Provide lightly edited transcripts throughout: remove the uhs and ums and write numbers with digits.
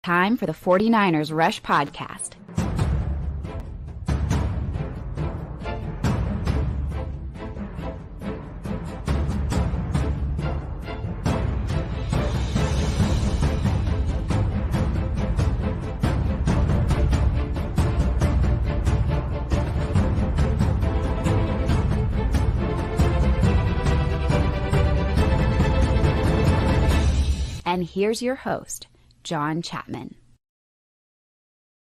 Time for the 49ers Rush Podcast. And here's your host, John Chapman.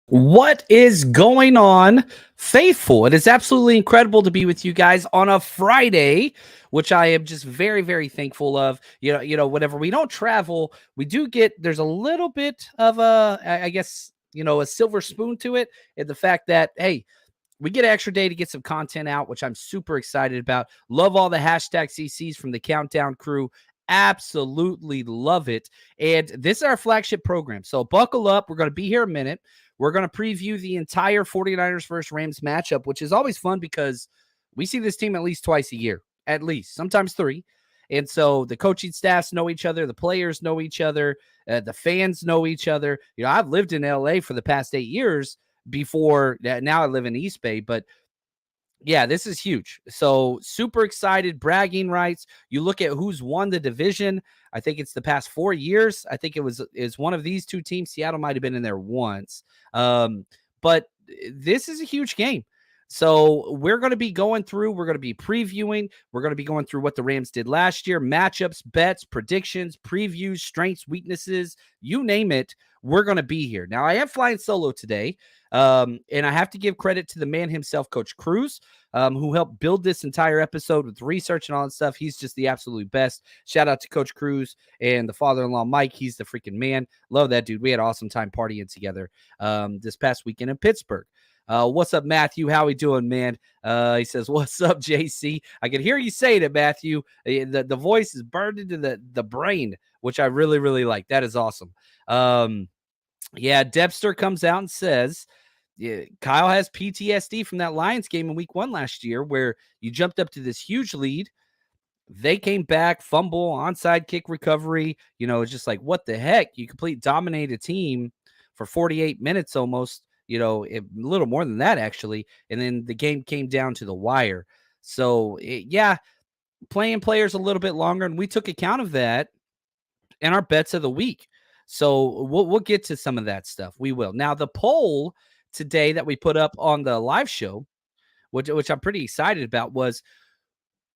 What is going on, faithful? It is absolutely incredible to be with you guys on a Friday, which I am just very, very thankful of. Whenever we don't travel, we do get, there's a little bit of a silver spoon to it, and the fact that, hey, we get an extra day to get some content out, which I'm super excited about. Love all the hashtag CCs from the Countdown crew. Absolutely love it. And this is our flagship program. So buckle up. We're going to be here a minute. We're going to preview the entire 49ers versus Rams matchup, which is always fun because we see this team at least twice a year, at least, sometimes three. And so the coaching staffs know each other. The players know each other. The fans know each other. You know, I've lived in LA for the past 8 years before. Now I live in East Bay, but yeah, this is huge. So super excited, bragging rights. You look at who's won the division. I think it's the past 4 years. I think is one of these two teams. Seattle might have been in there once. But this is a huge game. So we're going to be going through, we're going to be previewing, we're going to be going through what the Rams did last year, matchups, bets, predictions, previews, strengths, weaknesses, you name it. We're going to be here. Now, I am flying solo today, and I have to give credit to the man himself, Coach Cruz, who helped build this entire episode with research and all that stuff. He's just the absolute best. Shout out to Coach Cruz and the father-in-law, Mike. He's the freaking man. Love that dude. We had an awesome time partying together this past weekend in Pittsburgh. What's up, Matthew? How we doing, man? He says, what's up, JC? I can hear you saying it, Matthew. The voice is burned into the brain, which I really, really like. That is awesome. Yeah, Debster comes out and says, yeah, Kyle has PTSD from that Lions game in week 1 last year where you jumped up to this huge lead. They came back, fumble, onside kick recovery. You know, it's just like, what the heck? You dominate a team for 48 minutes almost. You know, a little more than that, actually. And then the game came down to the wire. So, playing players a little bit longer. And we took account of that in our bets of the week. So we'll get to some of that stuff. We will. Now, the poll today that we put up on the live show, which I'm pretty excited about, was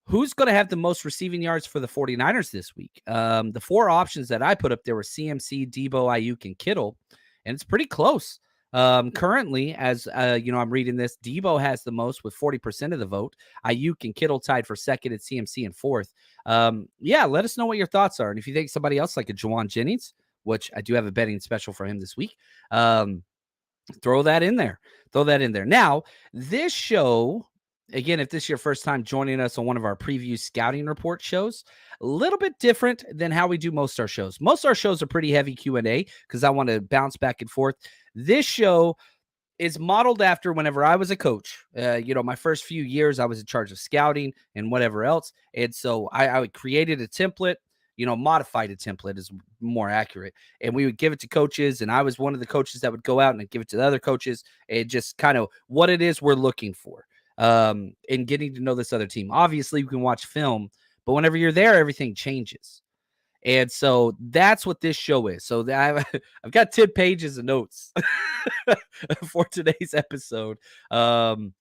who's going to have the most receiving yards for the 49ers this week? The 4 options that I put up there were CMC, Debo, Ayuk, and Kittle. And it's pretty close. Currently, as I'm reading this, Debo has the most with 40% of the vote. Ayuk and Kittle tied for second, and CMC in fourth. Let us know what your thoughts are. And if you think somebody else like a Juwan Jennings, which I do have a betting special for him this week, throw that in there. Now, this show, again, if this is your first time joining us on one of our preview scouting report shows, a little bit different than how we do most of our shows. Most of our shows are pretty heavy Q&A because I want to bounce back and forth. This show is modeled after whenever I was a coach. My first few years, I was in charge of scouting and whatever else. And so I created a template, modified a template is more accurate. And we would give it to coaches. And I was one of the coaches that would go out and give it to the other coaches. And just kind of what it is we're looking for and getting to know this other team. Obviously, you can watch film, but whenever you're there, everything changes. And so that's what this show is. So I've got 10 pages of notes for today's episode. And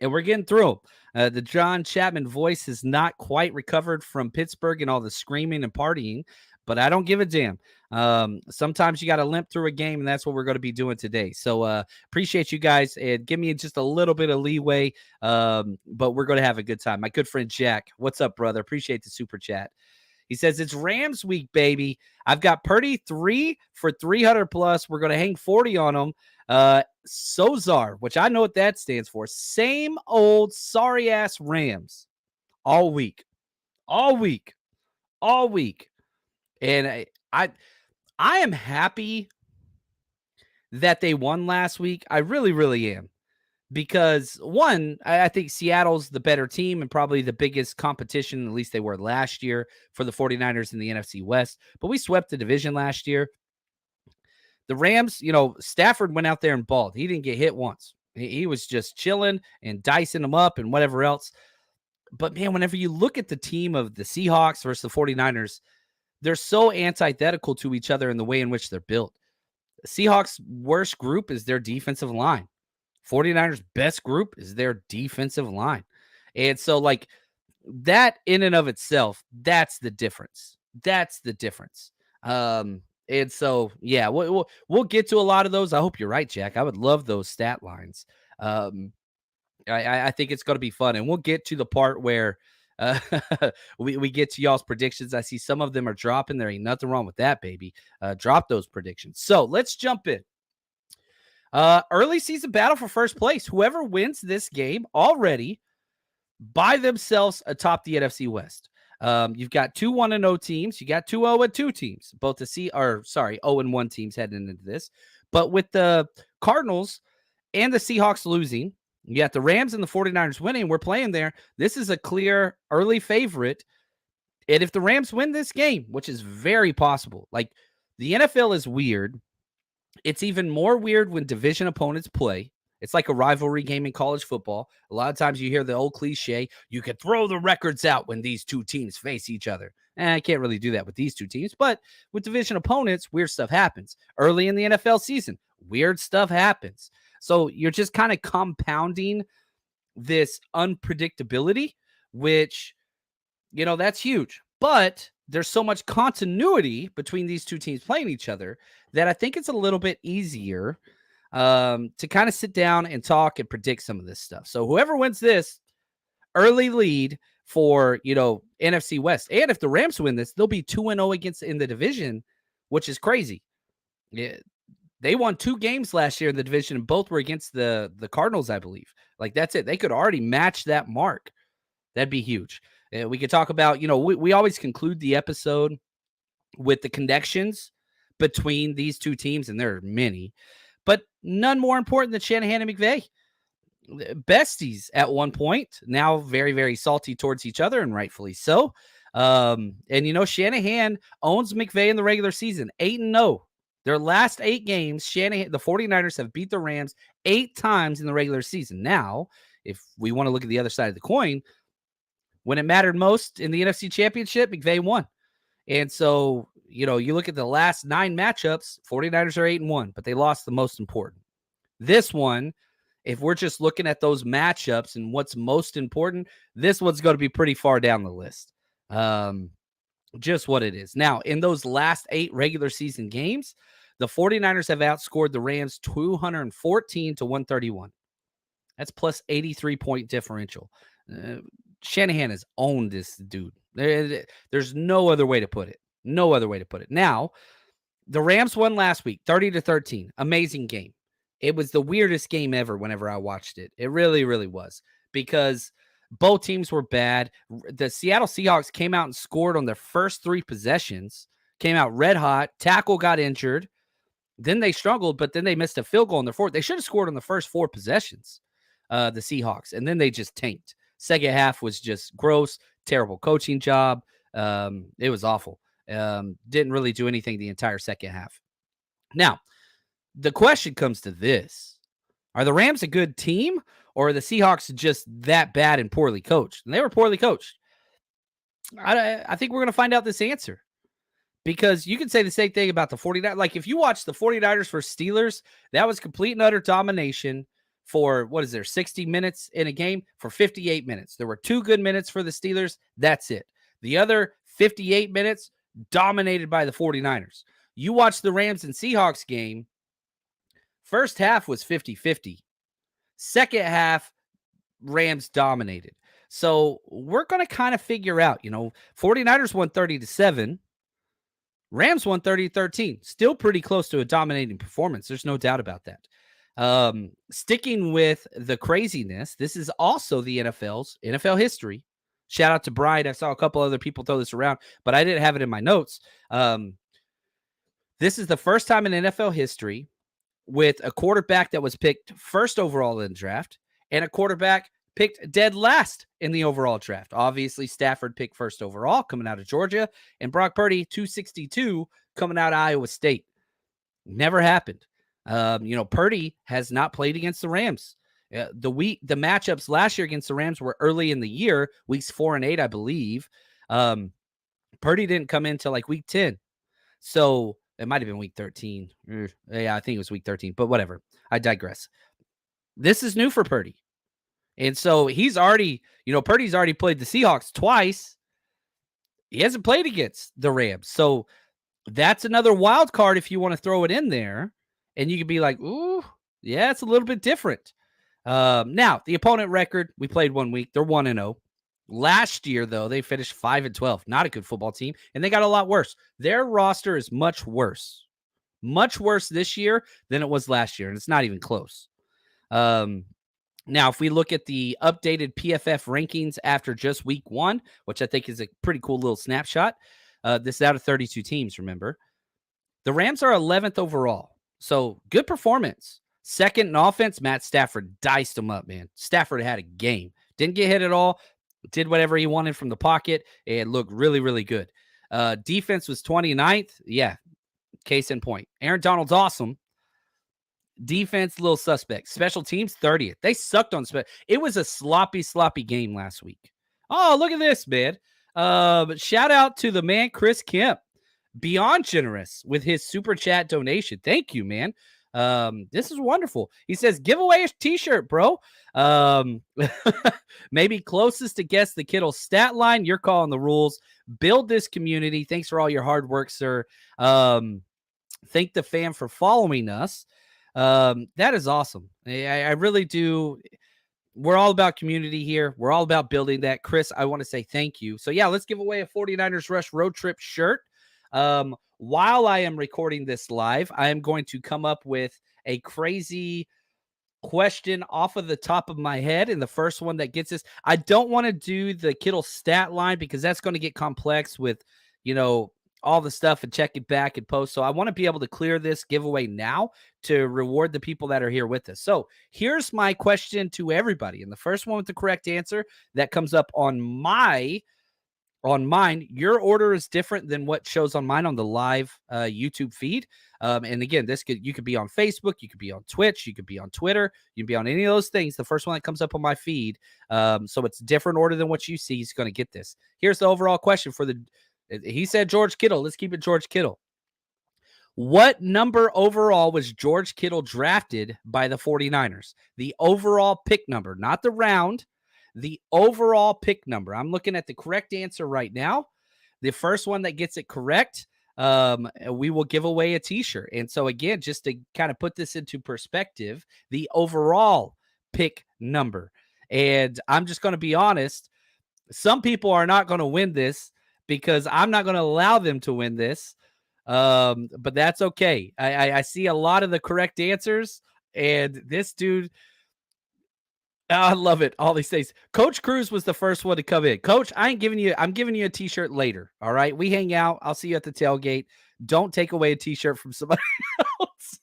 we're getting through them. The John Chapman voice has not quite recovered from Pittsburgh and all the screaming and partying, but I don't give a damn. Sometimes you got to limp through a game, and that's what we're going to be doing today. So appreciate you guys, and give me just a little bit of leeway, but we're going to have a good time. My good friend Jack, what's up, brother? Appreciate the super chat. He says, it's Rams week, baby. I've got Purdy 3 for 300 plus. We're going to hang 40 on him. Sozar, which I know what that stands for. Same old sorry-ass Rams all week. And I am happy that they won last week. I really, really am. Because, one, I think Seattle's the better team and probably the biggest competition, at least they were last year, for the 49ers in the NFC West. But we swept the division last year. The Rams, Stafford went out there and balled. He didn't get hit once. He was just chilling and dicing them up and whatever else. But, man, whenever you look at the team of the Seahawks versus the 49ers, they're so antithetical to each other in the way in which they're built. The Seahawks' worst group is their defensive line. 49ers' best group is their defensive line. And so, that in and of itself, that's the difference. That's the difference. And so, yeah, we'll get to a lot of those. I hope you're right, Jack. I would love those stat lines. I think it's going to be fun. And we'll get to the part where we get to y'all's predictions. I see some of them are dropping. There ain't nothing wrong with that, baby. Drop those predictions. So let's jump in. Early season battle for first place. Whoever wins this game already by themselves atop the NFC West. You've got 2 1-0 teams. You got 2 0-2 teams. Both the 0-1 teams heading into this. But with the Cardinals and the Seahawks losing, you got the Rams and the 49ers winning. We're playing there. This is a clear early favorite. And if the Rams win this game, which is very possible, the NFL is weird. It's even more weird when division opponents play. It's like a rivalry game in college football. A lot of times you hear the old cliche, you can throw the records out when these two teams face each other. I can't really do that with these two teams, but with division opponents, weird stuff happens. Early in the NFL season, weird stuff happens. So you're just kind of compounding this unpredictability, which, that's huge. But there's so much continuity between these two teams playing each other that I think it's a little bit easier to kind of sit down and talk and predict some of this stuff. So whoever wins this, early lead for, NFC West. And if the Rams win this, they'll be 2-0 against in the division, which is crazy. Yeah, they won 2 games last year in the division, and both were against the Cardinals, I believe. That's it. They could already match that mark. That'd be huge. We could talk about, we always conclude the episode with the connections between these two teams, and there are many, but none more important than Shanahan and McVay. Besties at one point, now very, very salty towards each other, and rightfully so. And Shanahan owns McVay in the regular season, 8-0. Their last 8 games, the 49ers have beat the Rams 8 times in the regular season. Now, if we want to look at the other side of the coin, when it mattered most in the NFC Championship, McVay won. And so, you look at the last 9 matchups, 49ers are 8-1, but they lost the most important. This one, if we're just looking at those matchups and what's most important, this one's going to be pretty far down the list. Just what it is. Now, in those last 8 regular season games, the 49ers have outscored the Rams 214 to 131. That's plus 83-point differential. Shanahan has owned this dude. There's no other way to put it. No other way to put it. Now, the Rams won last week, 30-13. Amazing game. It was the weirdest game ever whenever I watched it. It really, really was. Because both teams were bad. The Seattle Seahawks came out and scored on their first 3 possessions. Came out red hot. Tackle got injured. Then they struggled, but then they missed a field goal on their 4th. They should have scored on the first 4 possessions, the Seahawks. And then they just tanked. Second half was just gross, terrible coaching job. It was awful. Didn't really do anything the entire second half. Now, the question comes to this. Are the Rams a good team, or are the Seahawks just that bad and poorly coached? And they were poorly coached. I think we're going to find out this answer. Because you can say the same thing about the 49ers. If you watch the 49ers versus Steelers, that was complete and utter domination for, 60 minutes in a game? For 58 minutes. There were 2 good minutes for the Steelers. That's it. The other 58 minutes dominated by the 49ers. You watch the Rams and Seahawks game, first half was 50-50. Second half, Rams dominated. So we're going to kind of figure out, 49ers won 30-7. Rams won 30-13. Still pretty close to a dominating performance. There's no doubt about that. Sticking with the craziness, this is also the NFL history. Shout out to Brian. I saw a couple other people throw this around, but I didn't have it in my notes. This is the first time in NFL history with a quarterback that was picked first overall in the draft and a quarterback picked dead last in the overall draft. Obviously, Stafford picked first overall coming out of Georgia, and Brock Purdy, 262, coming out of Iowa State. Never happened. Purdy has not played against the Rams. The matchups last year against the Rams were early in the year, weeks 4 and 8, I believe. Purdy didn't come in until like week 10. So it might have been week 13. Yeah, I think it was week 13, but whatever. I digress. This is new for Purdy. And so he's already, Purdy's already played the Seahawks twice. He hasn't played against the Rams. So that's another wild card if you want to throw it in there. And you could be like, ooh, yeah, it's a little bit different. Now, the opponent record, we played 1 week. They're 1-0. Last year, though, they finished 5-12. Not a good football team. And they got a lot worse. Their roster is much worse. Much worse this year than it was last year. And it's not even close. Now, if we look at the updated PFF rankings after just week 1, which I think is a pretty cool little snapshot, this is out of 32 teams, remember. The Rams are 11th overall. So good performance. Second in offense, Matt Stafford diced them up, man. Stafford had a game. Didn't get hit at all. Did whatever he wanted from the pocket and looked really, really good. Defense was 29th. Yeah, case in point. Aaron Donald's awesome. Defense, little suspect. Special teams, 30th. They sucked on special. It was a sloppy game last week. Oh, look at this, man. Shout out to the man, Chris Kemp. Beyond generous with his super chat donation. Thank you, man. This is wonderful. He says, give away a t-shirt, bro. Maybe closest to guess the Kittle stat line. You're calling the rules. Build this community. Thanks for all your hard work, sir. Thank the fam for following us. That is awesome. I really do. We're all about community here. We're all about building that. Chris, I want to say thank you. So yeah, let's give away a 49ers Rush road trip shirt. While I am recording this live, I am going to come up with a crazy question off of the top of my head. And the first one that gets this, I don't want to do the Kittle stat line because that's going to get complex with, all the stuff and check it back and post. So I want to be able to clear this giveaway now to reward the people that are here with us. So here's my question to everybody. And the first one with the correct answer that comes up on mine, your order is different than what shows on mine on the live YouTube feed. And again, you could be on Facebook, you could be on Twitch, you could be on Twitter, you can be on any of those things. The first one that comes up on my feed, so it's different order than what you see, is going to get this. Here's the overall question for he said George Kittle. Let's keep it George Kittle. What number overall was George Kittle drafted by the 49ers? The overall pick number, not the round. The overall pick number. I'm looking at the correct answer right now. The first one that gets it correct, we will give away a t-shirt. And so again, just to kind of put this into perspective, the overall pick number. And I'm just going to be honest. Some people are not going to win this because I'm not going to allow them to win this. But that's okay. I see a lot of the correct answers, and this dude, I love it. All these things. Coach Cruz was the first one to come in. Coach, I'm giving you a t-shirt later. All right. We hang out. I'll see you at the tailgate. Don't take away a t-shirt from somebody else.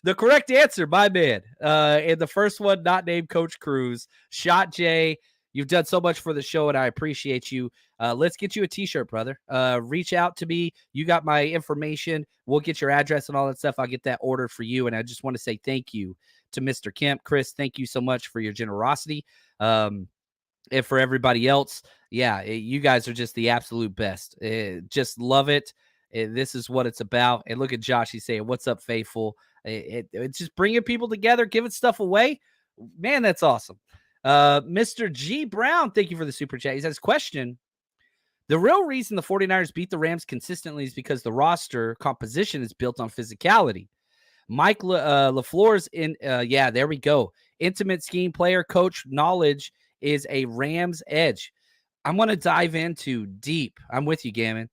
The correct answer, my man. And the first one, not named Coach Cruz. Shot Jay. You've done so much for the show, and I appreciate you. Let's get you a t-shirt, brother. Reach out to me. You got my information. We'll get your address and all that stuff. I'll get that ordered for you. And I just want to say thank you to Mr. Kemp. Chris, thank you so much for your generosity. And for everybody else, yeah, you guys are just the absolute best. Just love it. This is what it's about. And look at Josh. He's saying, what's up, faithful? It's just bringing people together, giving stuff away. Man, that's awesome. Mr. G. Brown, thank you for the super chat. He says, question, the real reason the 49ers beat the Rams consistently is because the roster composition is built on physicality. Mike LaFleur's yeah, there we go. Intimate scheme player, coach knowledge is a Rams edge. I'm going to dive into deep. I'm with you, Gammon.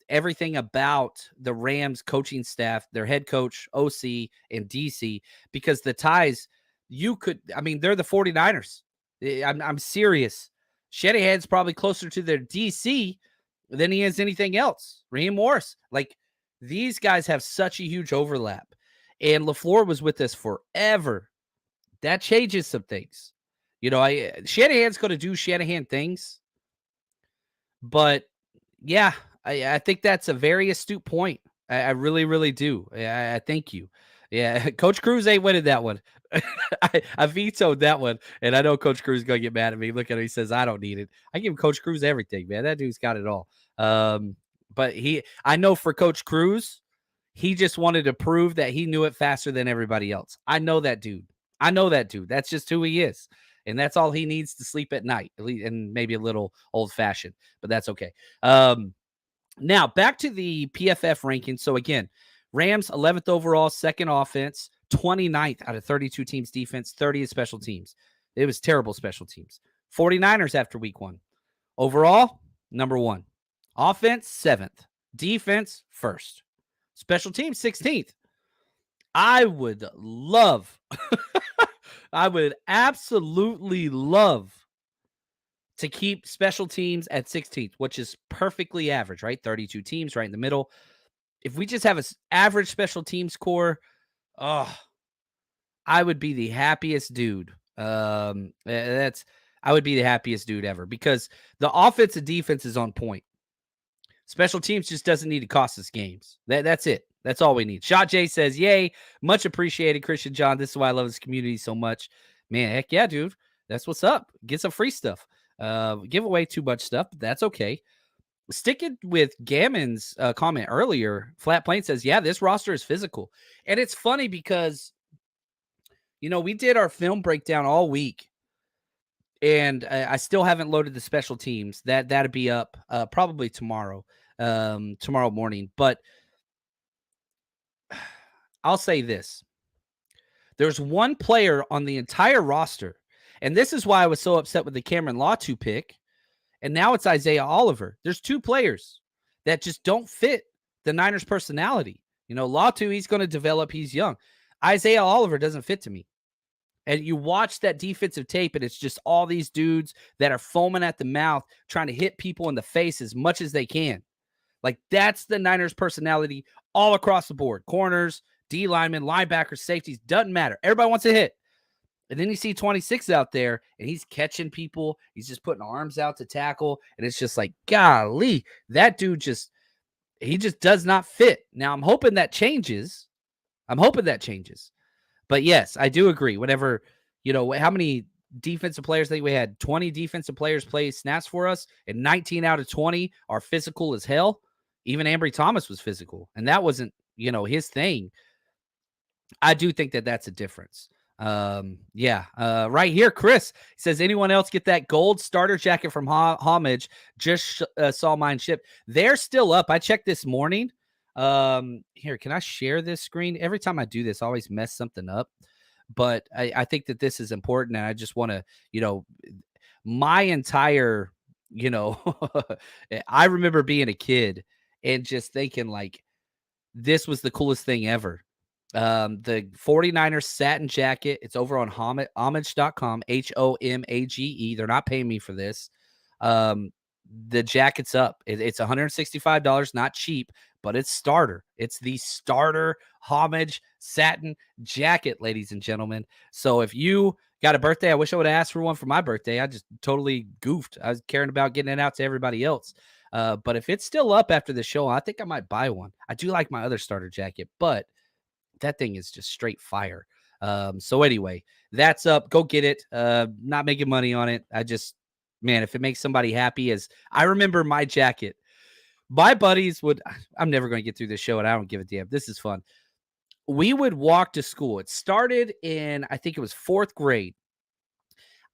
Everything about the Rams coaching staff, their head coach, OC, and DC, because the ties, they're the 49ers. I'm serious. Shanahan's probably closer to their DC than he is anything else. Raheem Morris. These guys have such a huge overlap. And LaFleur was with us forever. That changes some things. Shanahan's going to do Shanahan things. But, yeah, I think that's a very astute point. I really, really do. I thank you. Yeah, Coach Cruz ain't winning that one. I vetoed that one, and I know Coach Cruz is gonna get mad at me. Look at him; he says I don't need it. I give Coach Cruz everything, man. That dude's got it all. But I know for Coach Cruz, he just wanted to prove that he knew it faster than everybody else. I know that dude. I know that dude. That's just who he is, and that's all he needs to sleep at night, at least, and maybe a little old fashioned, but that's okay. Now, back to the PFF ranking. So, again, Rams 11th overall, second offense, 29th out of 32 teams defense, 30th special teams. It was terrible special teams. 49ers after week 1. Overall, number 1. Offense, 7th. Defense, 1st. Special teams, 16th. I would love, I would absolutely love to keep special teams at 16th, which is perfectly average, right? 32 teams right in the middle. If we just have an average special teams core, I would be the happiest dude. I would be the happiest dude ever because the offense and defense is on point. Special teams just doesn't need to cost us games. That's it. That's all we need. Shot J says, yay, much appreciated, Christian John. This is why I love this community so much. Man, heck yeah, dude. That's what's up. Get some free stuff. Give away too much stuff, but that's okay. Sticking with Gammon's comment earlier, Flat Plane says, yeah, this roster is physical. And it's funny because, we did our film breakdown all week, and I still haven't loaded the special teams. That'd be up probably tomorrow morning. But I'll say this. There's one player on the entire roster, and this is why I was so upset with the Cameron Latu pick, and now it's Isaiah Oliver. There's 2 players that just don't fit the Niners' personality. Latu, he's going to develop. He's young. Isaiah Oliver doesn't fit to me. And you watch that defensive tape, and it's just all these dudes that are foaming at the mouth, trying to hit people in the face as much as they can. Like, that's the Niners' personality all across the board. Corners, D linemen, linebackers, safeties, doesn't matter. Everybody wants to hit. And then you see 26 out there, and he's catching people. He's just putting arms out to tackle. And it's just like, golly, that dude he just does not fit. Now, I'm hoping that changes. But yes, I do agree. Whenever, how many defensive players? I think we had 20 defensive players play snaps for us, and 19 out of 20 are physical as hell. Even Ambry Thomas was physical, and that wasn't, his thing. I do think that that's a difference. Right here, Chris says, anyone else get that gold starter jacket from Homage? Just saw mine ship. They're still up. I checked this morning. Here, can I share this screen? Every time I do this, I always mess something up. But I think that this is important, and I just want to, my entire, I remember being a kid and just thinking like this was the coolest thing ever. The 49ers satin jacket, it's over on homage.com, HOMAGE. They're not paying me for this. The jacket's up. It's $165, not cheap, but it's starter. It's the starter Homage satin jacket, ladies and gentlemen. So if you got a birthday, I wish I would have asked for one for my birthday. I just totally goofed. I was caring about getting it out to everybody else. But if it's still up after the show, I think I might buy one. I do like my other starter jacket, but that thing is just straight fire. So anyway, that's up. Go get it. Not making money on it. Man, if it makes somebody happy, as I remember my jacket, my buddies I'm never going to get through this show and I don't give a damn. This is fun. We would walk to school. It started in, I think it was 4th grade.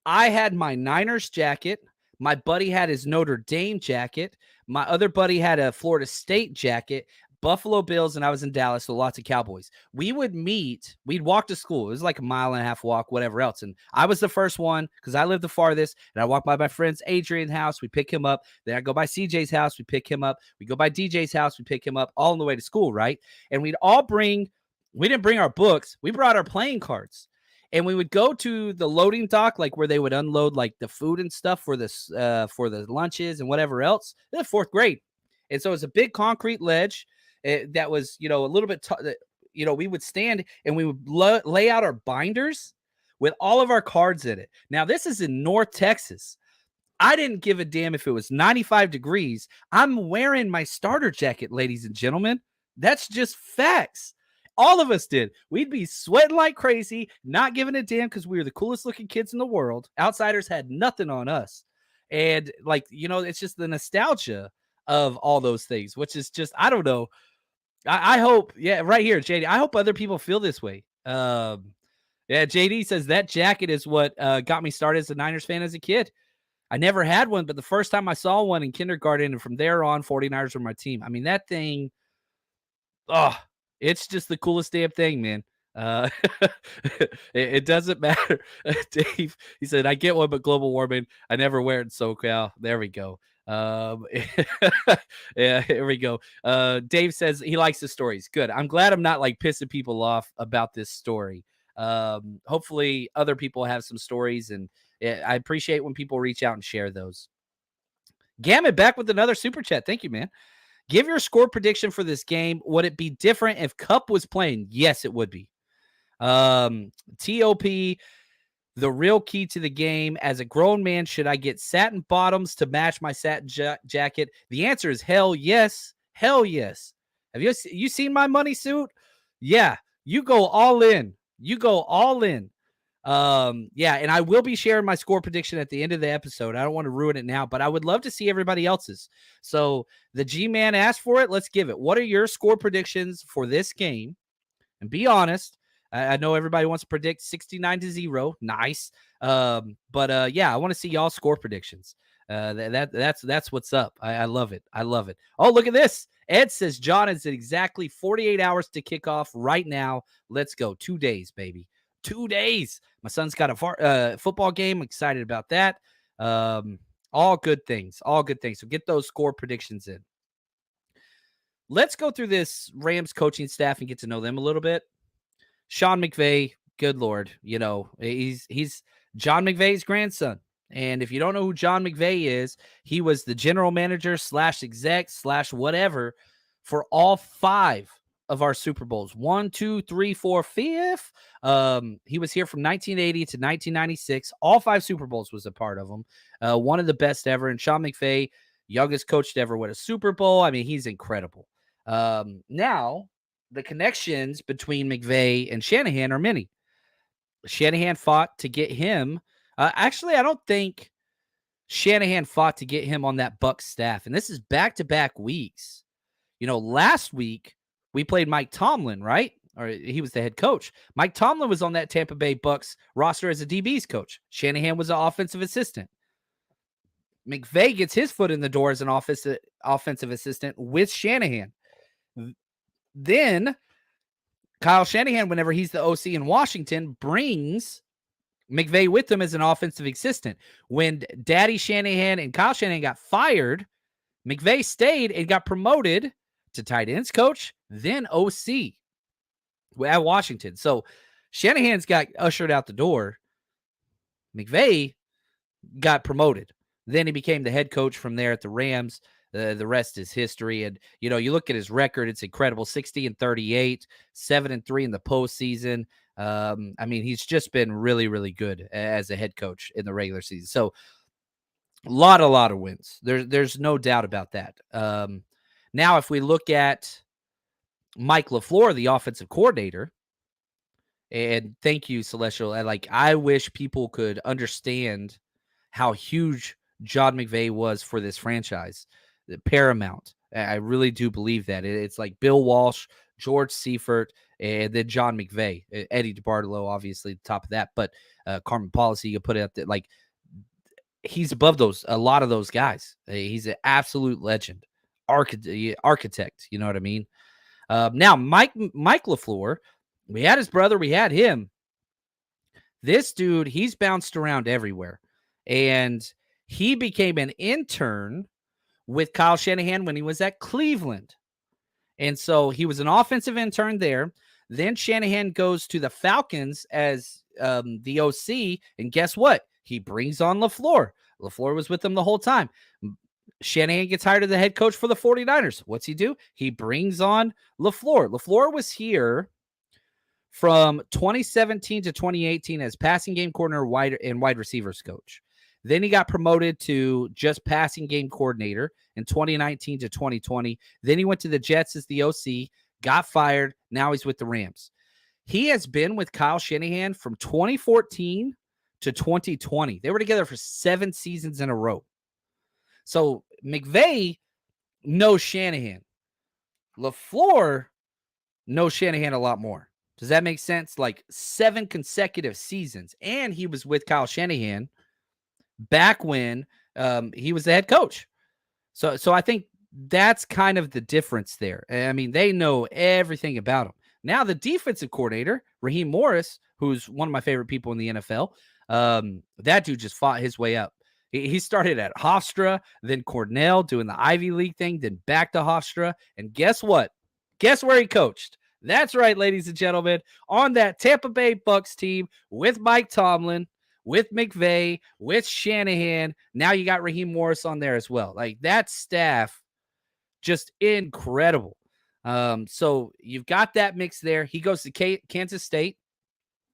I had my Niners jacket. My buddy had his Notre Dame jacket. My other buddy had a Florida State jacket. Buffalo Bills, and I was in Dallas, so lots of Cowboys. We'd walk to school. It was like a 1.5 mile walk, whatever else. And I was the first one because I lived the farthest, and I walked by my friend's Adrian's house. We pick him up. Then I go by CJ's house. We pick him up. We go by DJ's house. We pick him up all on the way to school, right? And we didn't bring our books. We brought our playing cards. And we would go to the loading dock, like where they would unload like the food and stuff for the lunches and whatever else. This is 4th grade. And so it's a big concrete ledge. That was, a little bit, we would stand and we would lay out our binders with all of our cards in it. Now, this is in North Texas. I didn't give a damn if it was 95 degrees. I'm wearing my starter jacket, ladies and gentlemen. That's just facts. All of us did. We'd be sweating like crazy, not giving a damn because we were the coolest looking kids in the world. Outsiders had nothing on us. And like, it's just the nostalgia of all those things, which is just, I don't know. I hope, yeah, right here, JD. I hope other people feel this way. Yeah, JD says that jacket is what got me started as a Niners fan as a kid. I never had one, but the first time I saw one in kindergarten, and from there on, 49ers were my team. I mean, that thing, it's just the coolest damn thing, man. It doesn't matter. Dave, he said, I get one, but global warming, I never wear it in SoCal. There we go. Yeah, here we go. Dave says he likes the stories. Good. I'm glad I'm not like pissing people off about this story. Hopefully other people have some stories, and I appreciate when people reach out and share those. Gamut back with another super chat. Thank you, man. Give your score prediction for this game. Would it be different if Cup was playing? Yes, it would be. TOP, the real key to the game. As a grown man, should I get satin bottoms to match my satin jacket? The answer is hell yes. Hell yes. Have you seen my money suit? Yeah, you go all in. You go all in. Yeah, and I will be sharing my score prediction at the end of the episode. I don't want to ruin it now, but I would love to see everybody else's. So the G-Man asked for it. Let's give it. What are your score predictions for this game? And be honest. I know everybody wants to predict 69-0. Nice. But yeah, I want to see y'all score predictions. That's what's up. I love it. I love it. Oh, look at this. Ed says John is at exactly 48 hours to kick off right now. Let's go. 2 days, baby. 2 days. My son's got a football game. I'm excited about that. All good things. All good things. So get those score predictions in. Let's go through this Rams coaching staff and get to know them a little bit. Sean McVay, good Lord, he's John McVay's grandson. And if you don't know who John McVay is, he was the general manager / exec / whatever for all 5 of our Super Bowls. 1, 2, 3, 4, 5th. He was here from 1980 to 1996. All 5 Super Bowls was a part of them. One of the best ever. And Sean McVay, youngest coach to ever win a Super Bowl. I mean, he's incredible. Now, the connections between McVay and Shanahan are many. Shanahan fought to get him. Actually, I don't think Shanahan fought to get him on that Bucs staff. And this is back-to-back weeks. Last week, we played Mike Tomlin, right? Or he was the head coach. Mike Tomlin was on that Tampa Bay Bucs roster as a DB's coach. Shanahan was an offensive assistant. McVay gets his foot in the door as an offensive assistant with Shanahan. Then Kyle Shanahan, whenever he's the OC in Washington, brings McVay with him as an offensive assistant. When Daddy Shanahan and Kyle Shanahan got fired, McVay stayed and got promoted to tight ends coach, then OC at Washington. So Shanahan's got ushered out the door. McVay got promoted. Then he became the head coach from there at the Rams. The rest is history. And, you look at his record, it's incredible. 60-38, 7-3 in the postseason. I mean, he's just been really, really good as a head coach in the regular season. So a lot of wins. There's no doubt about that. Now, if we look at Mike LaFleur, the offensive coordinator, and thank you, Celestial. I wish people could understand how huge John McVay was for this franchise. The paramount. I really do believe that. It's like Bill Walsh, George Seifert, and then John McVay. Eddie DeBartolo, obviously, the top of that. But Carmen Policy, you put it up there. Like, he's above a lot of those guys. He's an absolute legend. Architect, you know what I mean? Now, Mike LaFleur, we had his brother, we had him. This dude, he's bounced around everywhere. And he became an intern with Kyle Shanahan when he was at Cleveland. And so he was an offensive intern there. Then Shanahan goes to the Falcons as the OC. And guess what? He brings on LaFleur. LaFleur was with him the whole time. Shanahan gets hired as the head coach for the 49ers. What's he do? He brings on LaFleur. LaFleur was here from 2017 to 2018 as passing game coordinator and wide receivers coach. Then he got promoted to just passing game coordinator in 2019 to 2020. Then he went to the Jets as the OC, got fired. Now he's with the Rams. He has been with Kyle Shanahan from 2014 to 2020. They were together for 7 seasons in a row. So McVay knows Shanahan. LaFleur knows Shanahan a lot more. Does that make sense? Like 7 consecutive seasons. And he was with Kyle Shanahan back when he was the head coach. So I think that's kind of the difference there. I mean, they know everything about him. Now the defensive coordinator, Raheem Morris, who's one of my favorite people in the NFL, that dude just fought his way up. He started at Hofstra, then Cornell, doing the Ivy League thing, then back to Hofstra. And guess what? Guess where he coached? That's right, ladies and gentlemen, on that Tampa Bay Bucks team with Mike Tomlin, with McVay, with Shanahan. Now you got Raheem Morris on there as well. Like, that staff, just incredible. So you've got that mix there. He goes to Kansas State.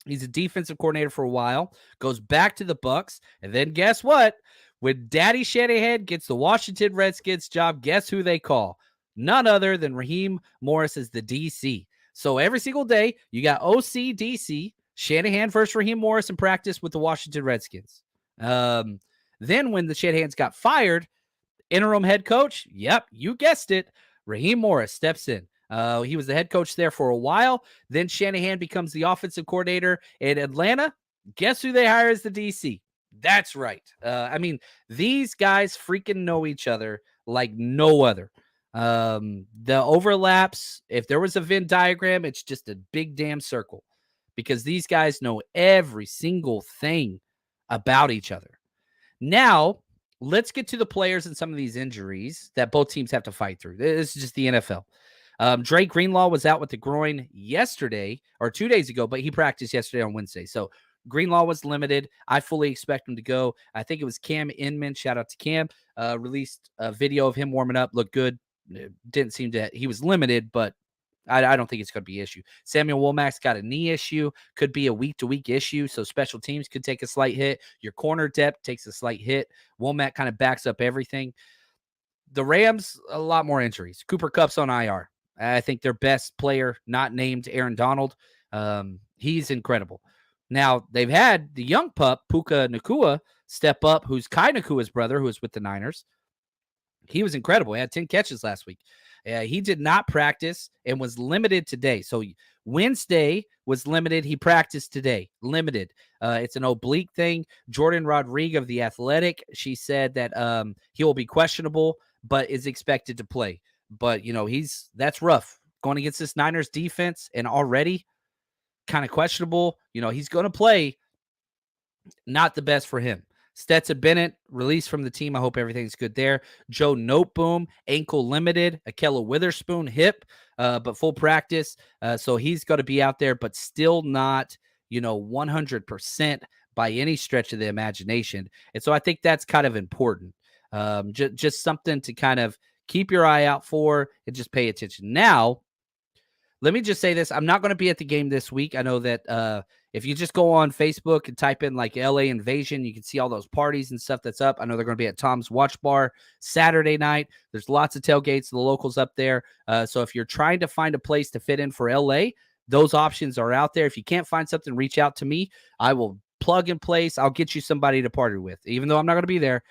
He's a defensive coordinator for a while, goes back to the Bucks, and then guess what? When Daddy Shanahan gets the Washington Redskins job, guess who they call? None other than Raheem Morris as the DC. So every single day, you got OC, DC, Shanahan versus Raheem Morris in practice with the Washington Redskins. Then when the Shanahans got fired, interim head coach, yep, you guessed it, Raheem Morris steps in. He was the head coach there for a while. Then Shanahan becomes the offensive coordinator in Atlanta. Guess who they hire as the DC? That's right. I mean, these guys freaking know each other like no other. The overlaps, if there was a Venn diagram, it's just a big damn circle because these guys know every single thing about each other. Now, let's get to the players and some of these injuries that both teams have to fight through. This is just the NFL. Dre Greenlaw was out with the groin yesterday or 2 days ago, but he practiced yesterday on Wednesday. So Greenlaw was limited. I fully expect him to go. I think it was Cam Inman. Shout out to Cam. Released a video of him warming up. Looked good. Didn't seem to. He was limited, but I don't think it's going to be an issue. Samuel Womack's got a knee issue. Could be a week-to-week issue, so special teams could take a slight hit. Your corner depth takes a slight hit. Womack kind of backs up everything. The Rams, a lot more injuries. Cooper Kupp's on IR. I think their best player, not named Aaron Donald, he's incredible. Now, they've had the young pup, Puka Nacua, step up, who's Kai Nakua's brother, who was with the Niners. He was incredible. He had 10 catches last week. He did not practice and was limited today. So Wednesday was limited. He practiced today, limited. It's an oblique thing. Jordan Rodriguez of The Athletic, she said that he will be questionable, but is expected to play. But, you know, that's rough. Going against this Niners defense and already kind of questionable. You know, he's going to play. Not the best for him. Stetson Bennett, released from the team. I hope everything's good there. Joe Noteboom, ankle limited. Akella Witherspoon, hip, but full practice. So he's going to be out there, but still not, 100% by any stretch of the imagination. And so I think that's kind of important. Just something to kind of keep your eye out for and just pay attention. Now, let me just say this. I'm not going to be at the game this week. I know that if you just go on Facebook and type in like LA Invasion, you can see all those parties and stuff that's up. I know they're going to be at Tom's Watch Bar Saturday night. There's lots of tailgates, the locals up there. So if you're trying to find a place to fit in for LA, those options are out there. If you can't find something, reach out to me. I will plug in place. I'll get you somebody to party with. Even though I'm not going to be there,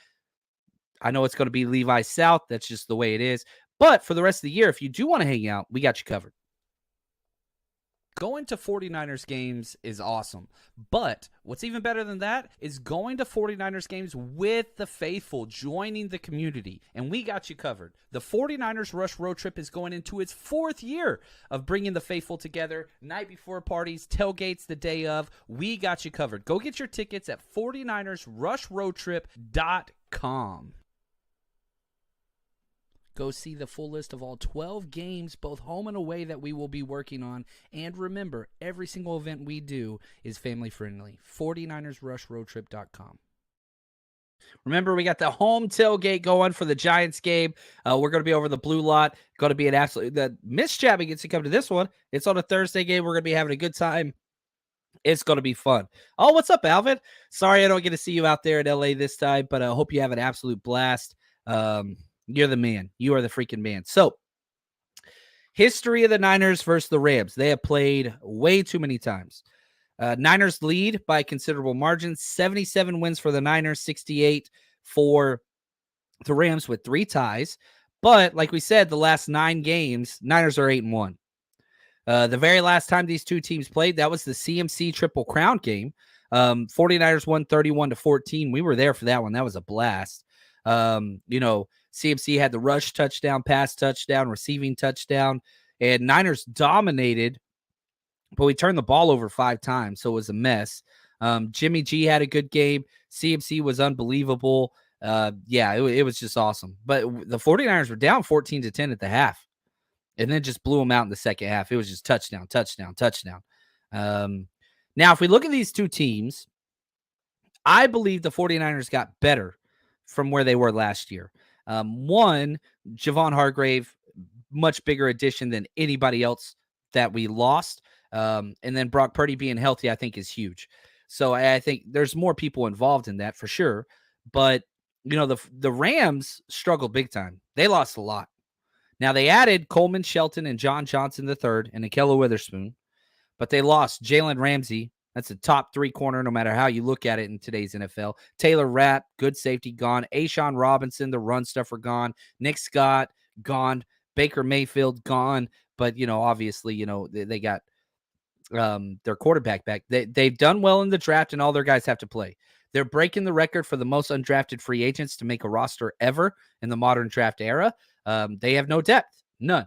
I know it's going to be Levi South. That's just the way it is. But for the rest of the year, if you do want to hang out, we got you covered. Going to 49ers games is awesome, but what's even better than that is going to 49ers games with the faithful, joining the community, and we got you covered. The 49ers Rush Road Trip is going into its 4th year of bringing the faithful together, night before parties, tailgates the day of. We got you covered. Go get your tickets at 49ersrushroadtrip.com. Go see the full list of all 12 games, both home and away, that we will be working on. And remember, every single event we do is family friendly. 49ersrushroadtrip.com. Remember, we got the home tailgate going for the Giants game. We're going to be over the blue lot. Going to be an absolute. The Miss Chapman gets to come to this one. It's on a Thursday game. We're going to be having a good time. It's going to be fun. Oh, what's up, Alvin? Sorry I don't get to see you out there in LA this time, but I hope you have an absolute blast. You're the man. You are the freaking man. So, history of the Niners versus the Rams. They have played way too many times. Niners lead by a considerable margin. 77 wins for the Niners, 68 for the Rams with 3 ties. But like we said, the last 9 games, Niners are 8-1. The very last time these two teams played, that was the CMC Triple Crown game. 49ers won 31-14. We were there for that one. That was a blast. CMC had the rush touchdown, pass touchdown, receiving touchdown, and Niners dominated, but we turned the ball over 5 times, so it was a mess. Jimmy G had a good game. CMC was unbelievable. It was just awesome. But the 49ers were down 14-10 at the half, and then just blew them out in the second half. It was just touchdown, touchdown, touchdown. Now, if we look at these two teams, I believe the 49ers got better from where they were last year. One, Javon Hargrave, much bigger addition than anybody else that we lost. And then Brock Purdy being healthy, I think, is huge. So I think there's more people involved in that for sure. But, the Rams struggled big time. They lost a lot. Now, they added Coleman Shelton and John Johnson III and Ahkello Witherspoon, but they lost Jalen Ramsey. That's a top 3 corner, no matter how you look at it in today's NFL. Taylor Rapp, good safety, gone. A'Shawn Robinson, the run stuffer, gone. Nick Scott, gone. Baker Mayfield, gone. But, obviously, they got their quarterback back. They've done well in the draft, and all their guys have to play. They're breaking the record for the most undrafted free agents to make a roster ever in the modern draft era. They have no depth, none.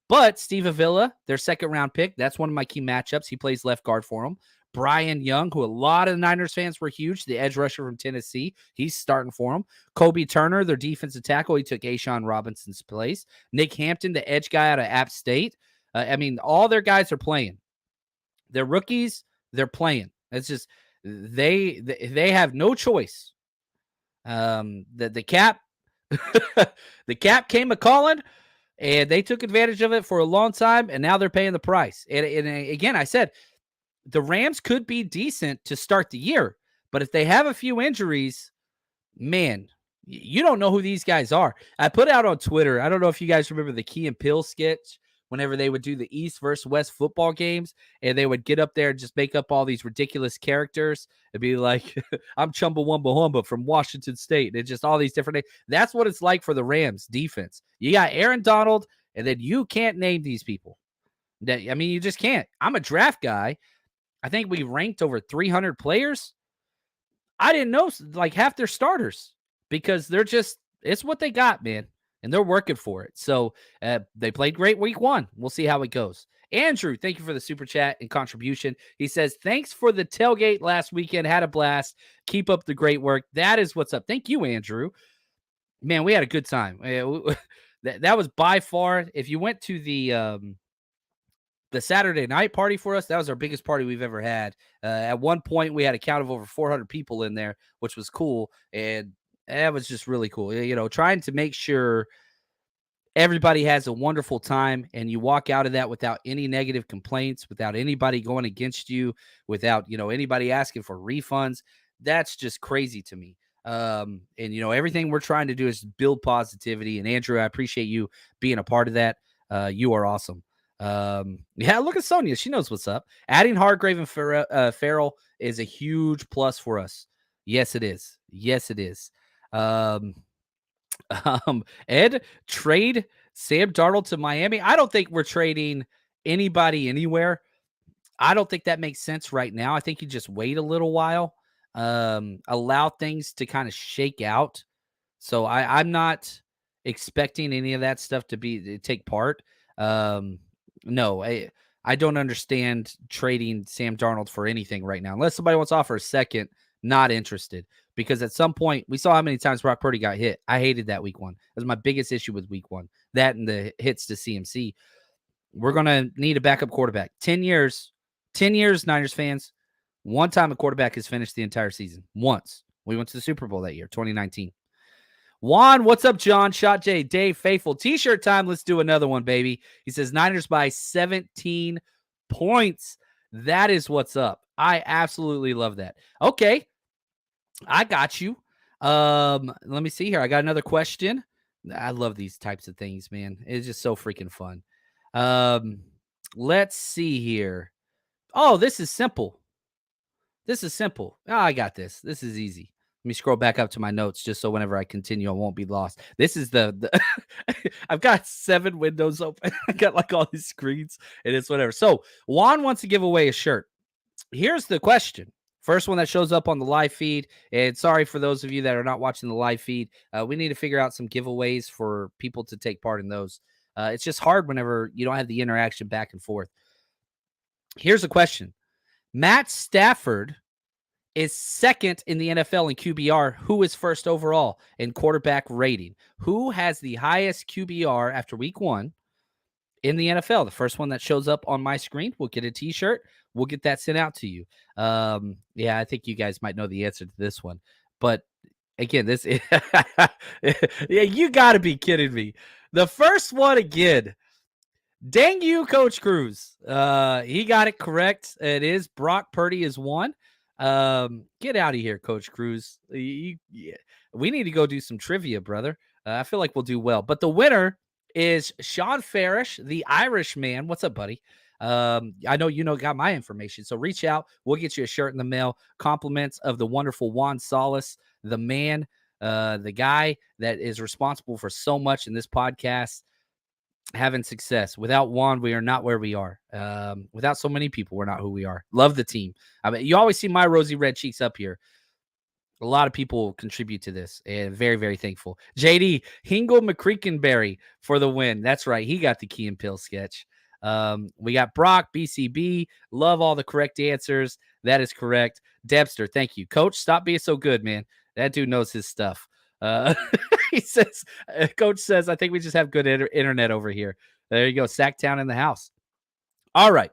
But Steve Avila, their second-round pick, that's one of my key matchups. He plays left guard for them. Brian Young, who a lot of the Niners fans were huge, the edge rusher from Tennessee, he's starting for them. Kobe Turner, their defensive tackle, he took A'Shawn Robinson's place. Nick Hampton, the edge guy out of App State. All their guys are playing. They're rookies, they're playing. It's just they have no choice. The cap the cap came a-calling, and they took advantage of it for a long time, and now they're paying the price. And again, I said, the Rams could be decent to start the year, but if they have a few injuries, man, you don't know who these guys are. I put out on Twitter, I don't know if you guys remember the Key and Peele sketch, whenever they would do the East versus West football games, and they would get up there and just make up all these ridiculous characters. It'd be like, I'm Chumbawamba Humba from Washington State. And just all these different names. That's what it's like for the Rams defense. You got Aaron Donald, and then you can't name these people. You just can't. I'm a draft guy. I think we ranked over 300 players. I didn't know like half their starters because it's what they got, man. And they're working for it. So they played great week 1. We'll see how it goes. Andrew, thank you for the super chat and contribution. He says, thanks for the tailgate last weekend. Had a blast. Keep up the great work. That is what's up. Thank you, Andrew. Man, we had a good time. That was by far, if you went to the Saturday night party for us, that was our biggest party we've ever had. At one point, we had a count of over 400 people in there, which was cool. And that was just really cool. Trying to make sure everybody has a wonderful time and you walk out of that without any negative complaints, without anybody going against you, without, anybody asking for refunds. That's just crazy to me. Everything we're trying to do is build positivity. And Andrew, I appreciate you being a part of that. You are awesome. Look at Sonia. She knows what's up. Adding Hargrave and Farrell is a huge plus for us. Yes, it is. Yes, it is. Ed, trade Sam Darnold to Miami. I don't think we're trading anybody anywhere. I don't think that makes sense right now. I think you just wait a little while, allow things to kind of shake out. So I'm not expecting any of that stuff to take part. No, I don't understand trading Sam Darnold for anything right now. Unless somebody wants to offer a second, not interested. Because at some point, we saw how many times Brock Purdy got hit. I hated that week 1. That was my biggest issue with week 1. That and the hits to CMC. We're going to need a backup quarterback. 10 years, Niners fans. One time a quarterback has finished the entire season. Once. We went to the Super Bowl that year, 2019. Juan, what's up, John? Shot J, Dave, Faithful. T-shirt time. Let's do another one, baby. He says, Niners by 17 points. That is what's up. I absolutely love that. Okay, I got you. Let me see here. I got another question. I love these types of things, man. It's just so freaking fun. Um, let's see here. Oh, this is simple. This is simple. Oh, I got this. This is easy. Let me scroll back up to my notes just so whenever I continue, I won't be lost. This is the I've got 7 windows open. I got like all these screens and it's whatever. So Juan wants to give away a shirt. Here's the question. First one that shows up on the live feed. And sorry for those of you that are not watching the live feed. We need to figure out some giveaways for people to take part in those. It's just hard whenever you don't have the interaction back and forth. Here's the question. Matt Stafford is second in the NFL in QBR. Who is first overall in quarterback rating? Who has the highest QBR after week 1 in the NFL? The first one that shows up on my screen will get a t-shirt. We'll get that sent out to you. Yeah, I think you guys might know the answer to this one. But again, this yeah, you got to be kidding me. The first one again. Dang you, Coach Cruz. He got it correct. It is Brock Purdy is 1. Get out of here, Coach Cruz. We need to go do some trivia, brother. I feel like we'll do well. But the winner is Sean Farish, the Irish man. What's up, buddy? I know got my information. So reach out. We'll get you a shirt in the mail. Compliments of the wonderful Juan Solis, the man, the guy that is responsible for so much in this podcast. Having success. Without Juan, we are not where we are. Without so many people, we're not who we are. Love the team. I mean, you always see my rosy red cheeks up here. A lot of people contribute to this, and very, very thankful. JD Hingle McCreakenberry for the win. That's right. He got the Key and Pill sketch. We got Brock, BCB. Love all the correct answers. That is correct. Debster, thank you. Coach, stop being so good, man. That dude knows his stuff. He says, Coach says, I think we just have good internet over here. There you go. Sacktown in the house. All right.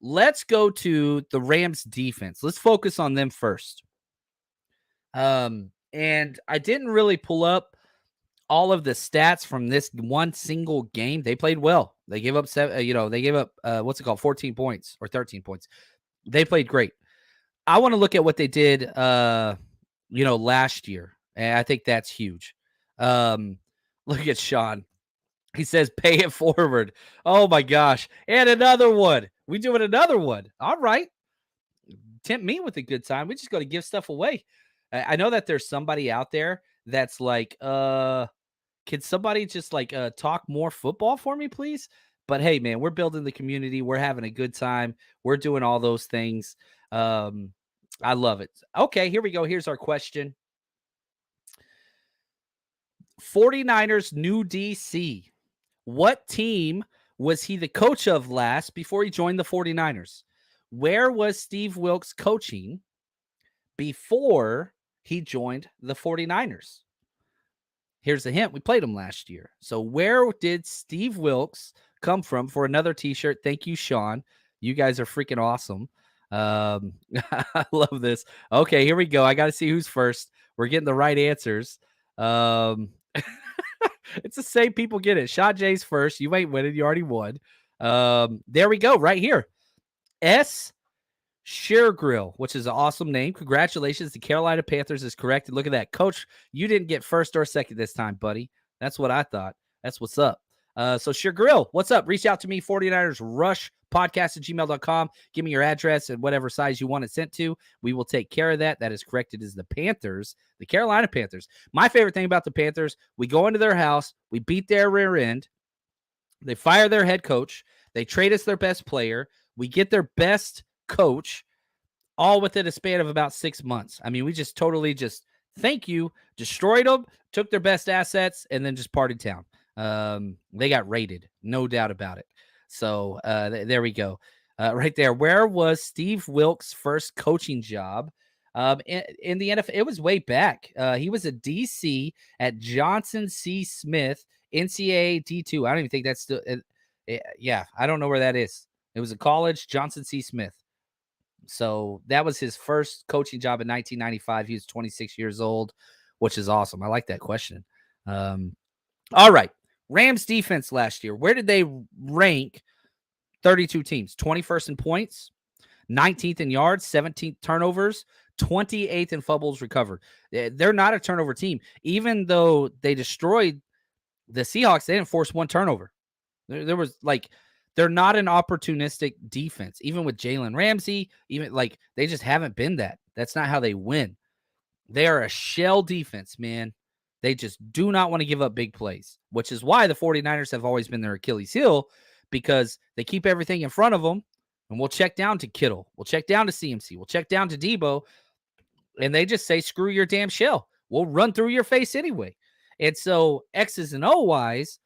Let's go to the Rams defense. Let's focus on them first. And I didn't really pull up all of the stats from this one single game. They played well. They gave up 14 points or 13 points. They played great. I want to look at what they did, last year. And I think that's huge. Look at Sean. He says, pay it forward. Oh, my gosh. And another one. We doing another one. All right. Tempt me with a good time. We just got to give stuff away. I know that there's somebody out there that's like, can somebody just talk more football for me, please? But hey, man, we're building the community. We're having a good time. We're doing all those things. I love it. Okay, here we go. Here's our question. 49ers new DC. What team was he the coach of last before he joined the 49ers? Where was Steve Wilks coaching before he joined the 49ers? Here's the hint. We played him last year. So where did Steve Wilks come from for another t-shirt? Thank you, Sean. You guys are freaking awesome. I love this. Okay, here we go. I got to see who's first. We're getting the right answers. It's the same people get it. Shot J's first. You ain't winning. You already won. There we go. Right here. S. Sheargrill, which is an awesome name. Congratulations. The Carolina Panthers is correct. Look at that. Coach, you didn't get first or second this time, buddy. That's what I thought. That's what's up. So Sheargrill, what's up? Reach out to me, 49ers Rush podcast at gmail.com. Give me your address and whatever size you want it sent to. We will take care of that. That is correct. It is the Panthers, the Carolina Panthers. My favorite thing about the Panthers, we go into their house, we beat their rear end, they fire their head coach, they trade us their best player, we get their best coach, all within a span of about 6 months. I mean, we just totally thank you, destroyed them, took their best assets, and then just partied town. They got raided, no doubt about it. So there we go. Right there. Where was Steve Wilks' first coaching job? In the NFL, it was way back. He was a DC at Johnson C. Smith, NCAA D2. I don't even think that's still. Yeah, I don't know where that is. It was a college, Johnson C. Smith. So that was his first coaching job in 1995. He was 26 years old, which is awesome. I like that question. All right. Rams defense last year. Where did they rank 32 teams? 21st in points, 19th in yards, 17th turnovers, 28th in fumbles recovered. They're not a turnover team. Even though they destroyed the Seahawks, they didn't force one turnover. There was like, they're not an opportunistic defense. Even with Jalen Ramsey, even like, they just haven't been that. That's not how they win. They are a shell defense, man. They just do not want to give up big plays, which is why the 49ers have always been their Achilles heel, because they keep everything in front of them, and we'll check down to Kittle. We'll check down to CMC. We'll check down to Debo, and they just say, screw your damn shell. We'll run through your face anyway. And so X's and O-wise,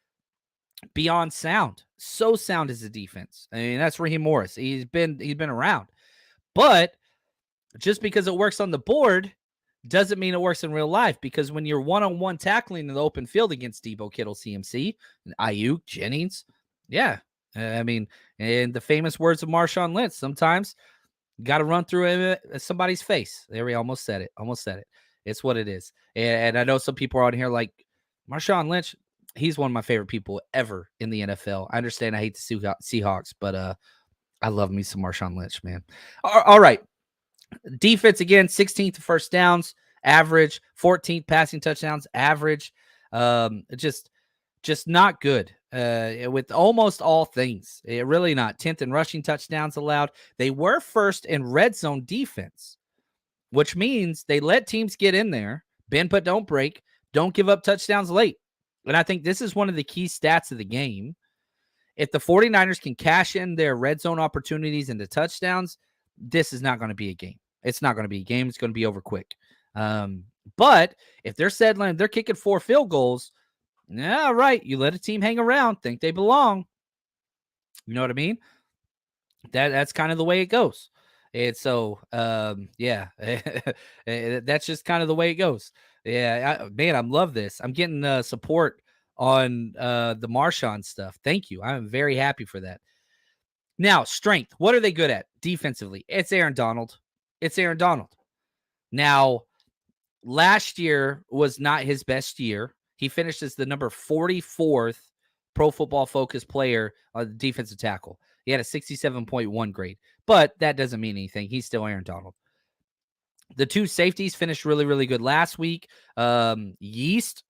beyond sound. So sound as a defense. I mean, that's Raheem Morris. He's been around. But just because it works on the board doesn't mean it works in real life, because when you're one-on-one tackling in the open field against Debo, Kittle, CMC, Ayuk, Jennings, yeah. I mean, in the famous words of Marshawn Lynch, sometimes you got to run through somebody's face. There, we almost said it. It's what it is. And I know some people are on here like, Marshawn Lynch, he's one of my favorite people ever in the NFL. I understand I hate the Seahawks, but I love me some Marshawn Lynch, man. All right. Defense, again, 16th first downs, average, 14th passing touchdowns, average. Just not good with almost all things. Really not. 10th in rushing touchdowns allowed. They were first in red zone defense, which means they let teams get in there, bend but don't break, don't give up touchdowns late. And I think this is one of the key stats of the game. If the 49ers can cash in their red zone opportunities into touchdowns, this is not going to be a game. It's not going to be a game. It's going to be over quick. But if they're settling, they're kicking 4 field goals, yeah, right. You let a team hang around, think they belong. You know what I mean? That's kind of the way it goes. And so, yeah, that's just kind of the way it goes. Yeah, man, I love this. I'm getting support on the Marshawn stuff. Thank you. I'm very happy for that. Now, strength. What are they good at defensively? It's Aaron Donald. Now, last year was not his best year. He finished as the number 44th Pro Football Focus player on the defensive tackle. He had a 67.1 grade, but that doesn't mean anything. He's still Aaron Donald. The 2 safeties finished really, really good last week. Yeast,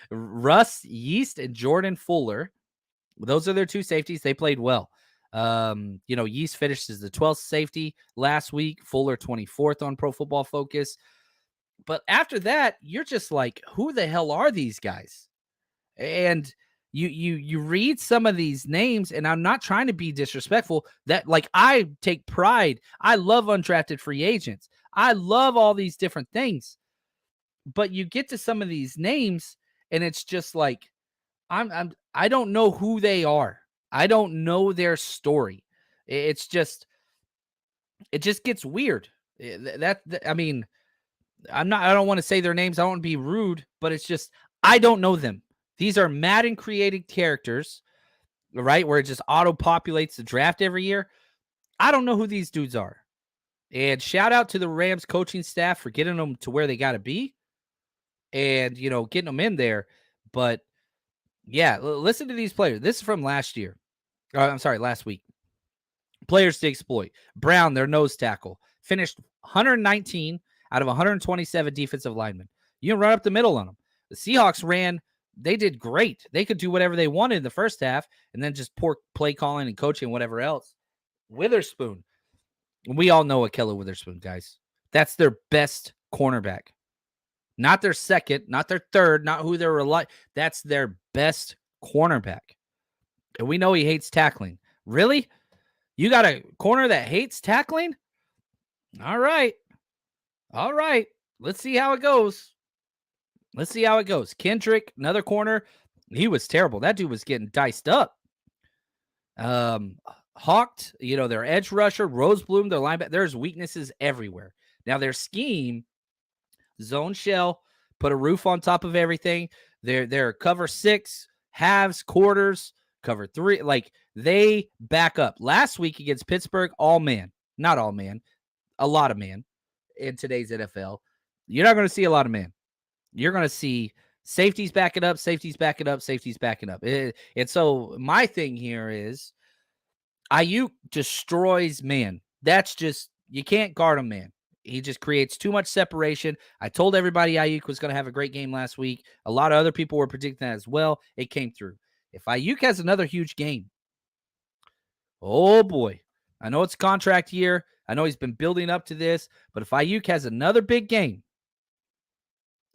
Russ Yeast and Jordan Fuller. Those are their 2 safeties. They played well. Yeast finished as the 12th safety last week. Fuller 24th on Pro Football Focus. But after that, you're just like, who the hell are these guys? And you read some of these names, and I'm not trying to be disrespectful. That, like, I take pride. I love undrafted free agents. I love all these different things. But you get to some of these names, and it's just like, I don't know who they are. I don't know their story. It just gets weird. I mean, I don't want to say their names. I don't want to be rude, but it's just, I don't know them. These are Madden created characters, right? Where it just auto-populates the draft every year. I don't know who these dudes are. And shout out to the Rams coaching staff for getting them to where they got to be and, getting them in there. But yeah, listen to these players. This is from last week. Players to exploit. Brown, their nose tackle, finished 119 out of 127 defensive linemen. You can run up the middle on them. The Seahawks they did great. They could do whatever they wanted in the first half, and then just poor play calling and coaching and whatever else. Witherspoon. We all know Ahkello Witherspoon, guys. That's their best cornerback. Not their second, not their third, not who they're relying. That's their best cornerback. And we know he hates tackling. Really? You got a corner that hates tackling? All right. Let's see how it goes. Kendrick, another corner. He was terrible. That dude was getting diced up. Hawked, their edge rusher, Rosebloom, their linebacker. There's weaknesses everywhere. Now, their scheme, zone shell, put a roof on top of everything. They're cover 6, halves, quarters, cover 3. Like, they back up. Last week against Pittsburgh, all man. Not all man. A lot of man in today's NFL. You're not going to see a lot of man. You're going to see safeties backing up. And so my thing here is, Ayuk destroys man. That's just, you can't guard him, man. He just creates too much separation. I told everybody Ayuk was going to have a great game last week. A lot of other people were predicting that as well. It came through. If Ayuk has another huge game, oh boy. I know it's contract year. I know he's been building up to this, but if Ayuk has another big game,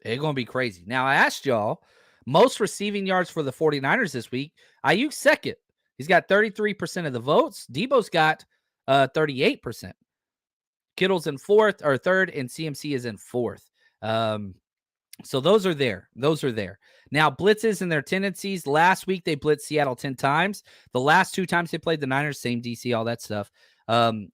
it's going to be crazy. Now, I asked y'all, most receiving yards for the 49ers this week. Ayuk's second. He's got 33% of the votes. Debo's got 38%. Kittle's in fourth or third, and CMC is in fourth. So those are there. Those are there. Now, blitzes and their tendencies. Last week, they blitzed Seattle 10 times. The last 2 times they played the Niners, same DC, all that stuff.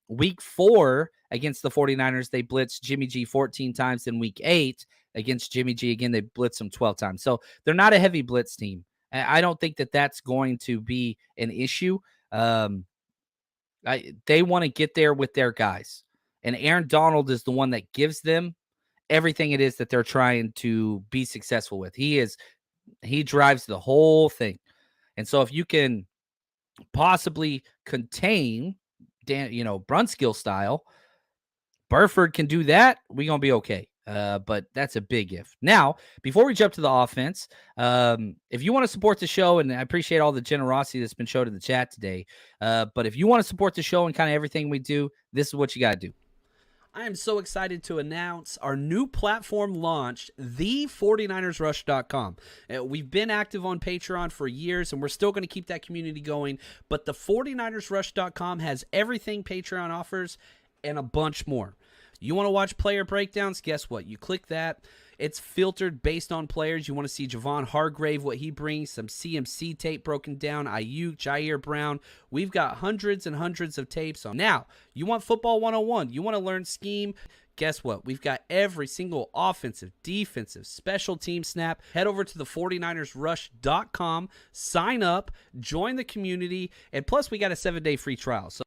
Week 4 against the 49ers, they blitzed Jimmy G 14 times. In week 8 against Jimmy G, again, they blitzed him 12 times. So they're not a heavy blitz team. I don't think that that's going to be an issue. They want to get there with their guys. And Aaron Donald is the one that gives them everything it is that they're trying to be successful with. He drives the whole thing. And so if you can possibly contain Brunskill style, Burford can do that, we're going to be okay. But that's a big if. Now, before we jump to the offense, if you want to support the show, and I appreciate all the generosity that's been shown in the chat today, but if you want to support the show and kind of everything we do, this is what you got to do. I am so excited to announce our new platform launched, the49ersrush.com. We've been active on Patreon for years, and we're still going to keep that community going, but the 49ersrush.com has everything Patreon offers and a bunch more. You want to watch player breakdowns? Guess what? You click that. It's filtered based on players. You want to see Javon Hargrave, what he brings, some CMC tape broken down, Ayuk, Jair Brown. We've got hundreds and hundreds of tapes on. Now, you want football 101. You want to learn scheme. Guess what? We've got every single offensive, defensive, special team snap. Head over to the 49ersrush.com, sign up, join the community, and plus we got a 7-day free trial. So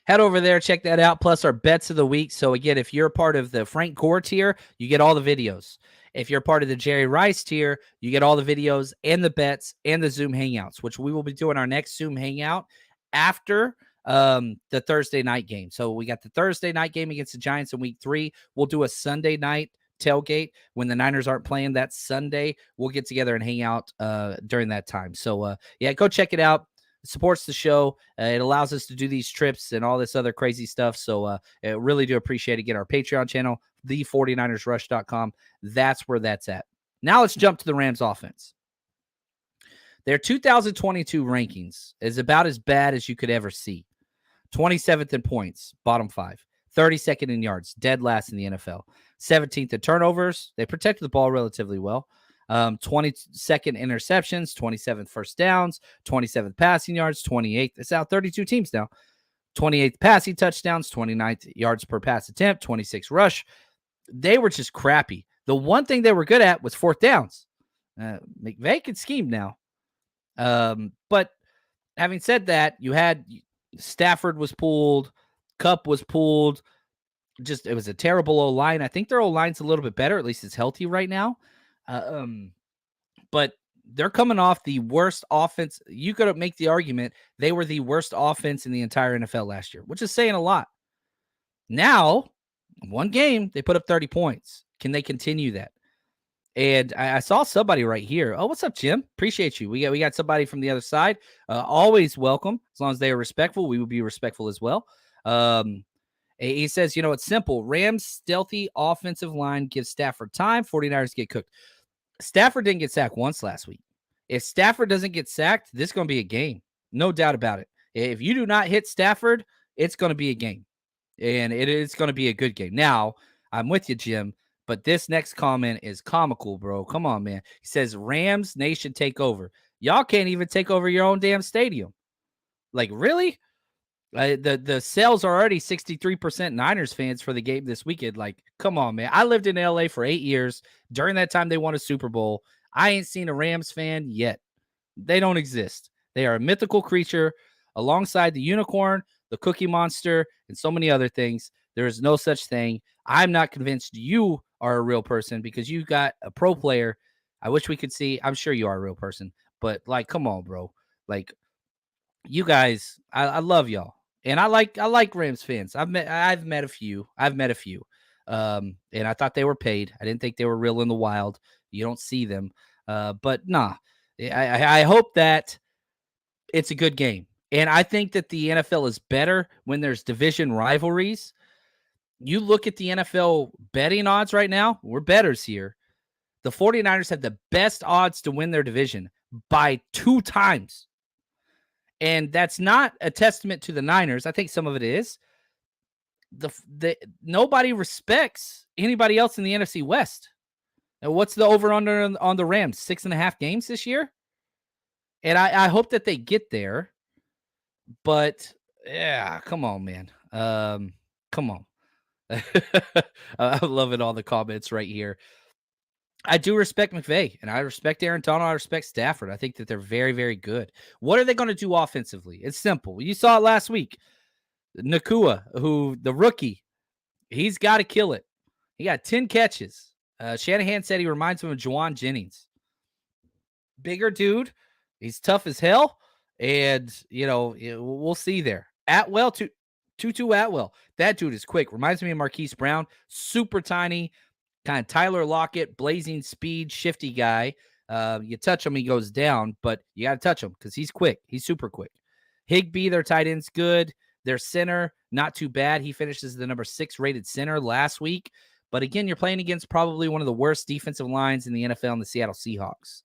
head over there, check that out, plus our bets of the week. So again, if you're part of the Frank Gore tier, you get all the videos. If you're part of the Jerry Rice tier, you get all the videos and the bets and the Zoom Hangouts, which we will be doing our next Zoom Hangout after the Thursday night game. So we got the Thursday night game against the Giants in week 3. We'll do a Sunday night tailgate when the Niners aren't playing that Sunday. We'll get together and hang out during that time. So yeah, go check it out. It supports the show. It allows us to do these trips and all this other crazy stuff. So I really do appreciate it. Get our Patreon channel, the49ersrush.com. That's where that's at. Now let's jump to the Rams offense. Their 2022 rankings is about as bad as you could ever see. 27th in points, bottom 5. 32nd in yards, dead last in the NFL. 17th in turnovers. They protected the ball relatively well. 22nd interceptions, 27th first downs, 27th passing yards, 28th. It's out 32 teams now. 28th passing touchdowns, 29th yards per pass attempt, 26 rush. They were just crappy. The one thing they were good at was fourth downs. McVay could scheme now. But having said that, you had Stafford was pulled, Kupp was pulled. Just, it was a terrible O-line. I think their O-line's a little bit better. At least it's healthy right now. But they're coming off the worst offense. You could make the argument they were the worst offense in the entire NFL last year, which is saying a lot. Now, one game, they put up 30 points. Can they continue that? And I saw somebody right here. Oh, what's up, Jim? Appreciate you. We got somebody from the other side. Always welcome. As long as they are respectful, we will be respectful as well. He says, it's simple. Rams' stealthy offensive line gives Stafford time. 49ers get cooked. Stafford didn't get sacked once last week. If Stafford doesn't get sacked, this is going to be a game. No doubt about it. If you do not hit Stafford, it's going to be a game. And it is going to be a good game. Now, I'm with you, Jim, but this next comment is comical, bro. Come on, man. He says, Rams Nation take over. Y'all can't even take over your own damn stadium. Like, really? The sales are already 63% Niners fans for the game this weekend. Like, come on, man. I lived in LA for 8 years. During that time, they won a Super Bowl. I ain't seen a Rams fan yet. They don't exist. They are a mythical creature alongside the unicorn, the Cookie Monster, and so many other things. There is no such thing. I'm not convinced you are a real person because you got a pro player. I wish we could see. I'm sure you are a real person, But like, come on, bro. Like, you guys, I love y'all, and I like Rams fans. I've met a few. And I thought they were paid. I didn't think they were real in the wild. You don't see them. But nah, I hope that it's a good game. And I think that the NFL is better when there's division rivalries. You look at the NFL betting odds right now, we're bettors here. The 49ers have the best odds to win their division by 2 times. And that's not a testament to the Niners. I think some of it is. Nobody respects anybody else in the NFC West. And what's the over-under on the Rams? 6.5 games this year? And I hope that they get there. But, yeah, come on, man. Come on. I'm loving all the comments right here. I do respect McVay, and I respect Aaron Donald. I respect Stafford. I think that they're very, very good. What are they going to do offensively? It's simple. You saw it last week. Nakua, the rookie, he's got to kill it. He got 10 catches. Shanahan said he reminds him of Juwan Jennings. Bigger dude. He's tough as hell. And, we'll see there. Atwell, Tutu Atwell. That dude is quick. Reminds me of Marquise Brown. Super tiny. Kind of Tyler Lockett, blazing speed, shifty guy. You touch him, he goes down, but you got to touch him because he's quick. He's super quick. Higbee, their tight end's good. Their center, not too bad. He finishes the number 6 rated center last week. But again, you're playing against probably one of the worst defensive lines in the NFL in the Seattle Seahawks.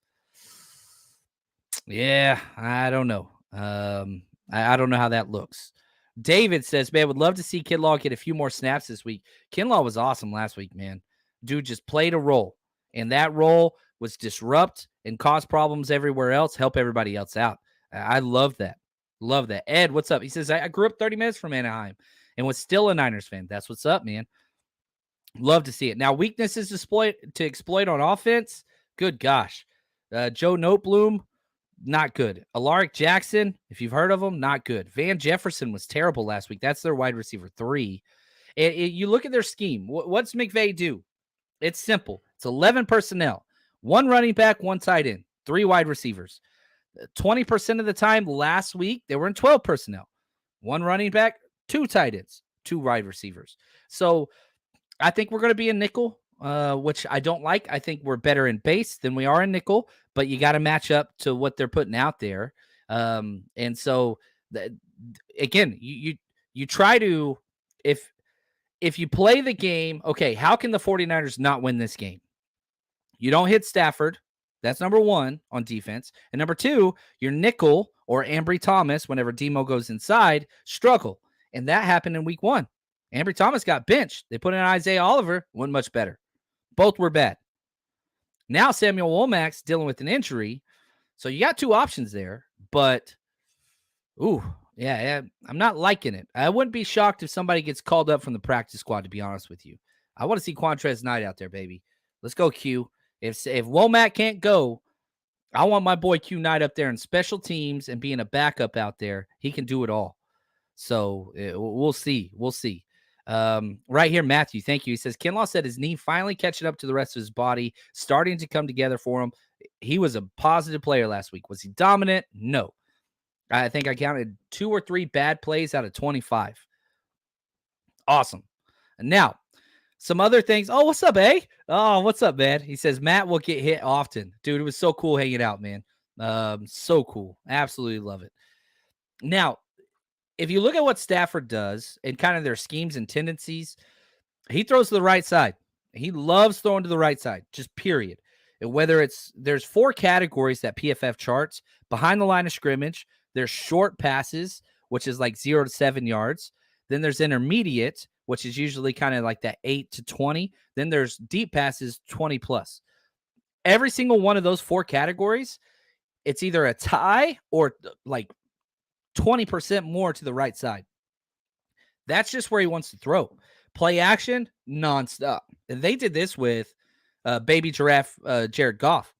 Yeah, I don't know. I don't know how that looks. David says, man, would love to see Kinlaw get a few more snaps this week. Kinlaw was awesome last week, man. Dude just played a role, and that role was disrupt and cause problems everywhere else, help everybody else out. I love that. Love that. Ed, what's up? He says, I grew up 30 minutes from Anaheim and was still a Niners fan. That's what's up, man. Love to see it. Now, weaknesses to exploit on offense, good gosh. Joe Notebloom, not good. Alaric Jackson, if you've heard of him, not good. Van Jefferson was terrible last week. That's their wide receiver 3. You look at their scheme. What's McVay do? It's simple. It's 11 personnel, 1 running back, 1 tight end, 3 wide receivers. 20% of the time last week, they were in 12 personnel, 1 running back, 2 tight ends, 2 wide receivers. So I think we're going to be in nickel, which I don't like. I think we're better in base than we are in nickel, but you got to match up to what they're putting out there. And so, again, you try to, if you play the game, okay, how can the 49ers not win this game? You don't hit Stafford. That's number 1 on defense. And number 2, your nickel or Ambry Thomas, whenever Demo goes inside, struggle. And that happened in week 1. Ambry Thomas got benched. They put in Isaiah Oliver, went much better. Both were bad. Now Samuel Womack's dealing with an injury. So you got 2 options there. But, yeah, I'm not liking it. I wouldn't be shocked if somebody gets called up from the practice squad, to be honest with you. I want to see Quantrez Knight out there, baby. Let's go, Q. If Womack can't go, I want my boy Q Knight up there in special teams and being a backup out there. He can do it all. So we'll see. We'll see. Right here, Matthew, thank you. He says, Kinlaw said his knee finally catching up to the rest of his body, starting to come together for him. He was a positive player last week. Was he dominant? No. I think I counted 2 or 3 bad plays out of 25. Awesome. And now, some other things. Oh, what's up, eh? Oh, what's up, man? He says, Matt will get hit often. Dude, it was so cool hanging out, man. So cool. Absolutely love it. Now, if you look at what Stafford does and kind of their schemes and tendencies, he throws to the right side. He loves throwing to the right side, just period. And whether there's 4 categories that PFF charts: behind the line of scrimmage, there's short passes, which is like 0 to 7 yards. Then there's intermediate, which is usually kind of like that 8 to 20. Then there's deep passes, 20 plus. Every single one of those 4 categories, it's either a tie or like 20% more to the right side. That's just where he wants to throw. Play action, nonstop. And they did this with baby giraffe Jared Goff.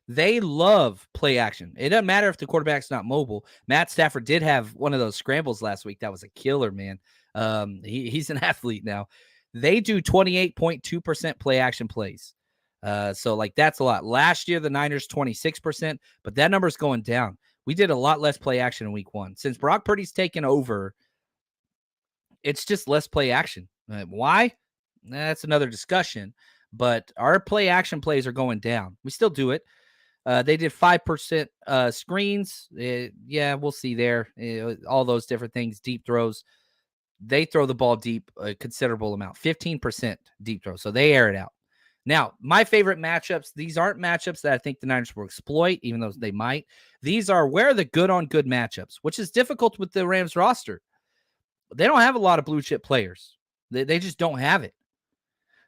They love play action. It doesn't matter if the quarterback's not mobile. Matt Stafford did have one of those scrambles last week. That was a killer, man. He's an athlete now. They do 28.2% play action plays. So like that's a lot. Last year, the Niners 26%, but that number's going down. We did a lot less play action in week 1. Since Brock Purdy's taken over, it's just less play action. Why? That's another discussion. But our play action plays are going down. We still do it. They did 5% screens. Yeah, we'll see there. All those different things, deep throws. They throw the ball deep a considerable amount, 15% deep throw. So they air it out. Now, my favorite matchups, these aren't matchups that I think the Niners will exploit, even though they might. These are where are the good on good matchups, which is difficult with the Rams roster. They don't have a lot of blue chip players. They just don't have it.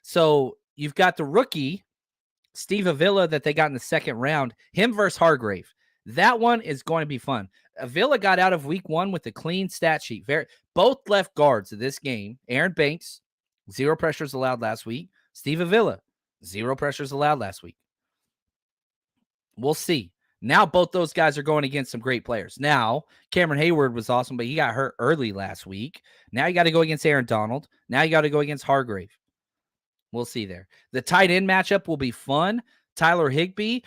So you've got the rookie, Steve Avila, that they got in the second round, him versus Hargrave. That one is going to be fun. Avila got out of week 1 with a clean stat sheet. Both left guards of this game, Aaron Banks, 0 pressures allowed last week. Steve Avila, 0 pressures allowed last week. We'll see. Now both those guys are going against some great players. Now, Cameron Hayward was awesome, but he got hurt early last week. Now you got to go against Aaron Donald. Now you got to go against Hargrave. We'll see there. The tight end matchup will be fun. Tyler Higbee,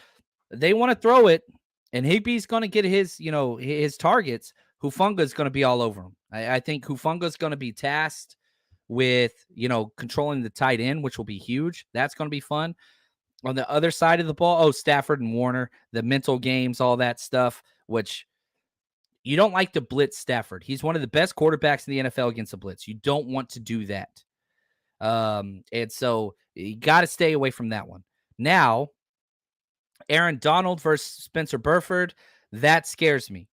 they want to throw it, and Higbee's going to get his targets. Hufanga is going to be all over him. I think Hufanga is going to be tasked with, controlling the tight end, which will be huge. That's going to be fun. On the other side of the ball, Stafford and Warner, the mental games, all that stuff, which you don't like to blitz Stafford. He's one of the best quarterbacks in the NFL against the blitz. You don't want to do that. And so you got to stay away from that one. Now, Aaron Donald versus Spencer Burford, that scares me.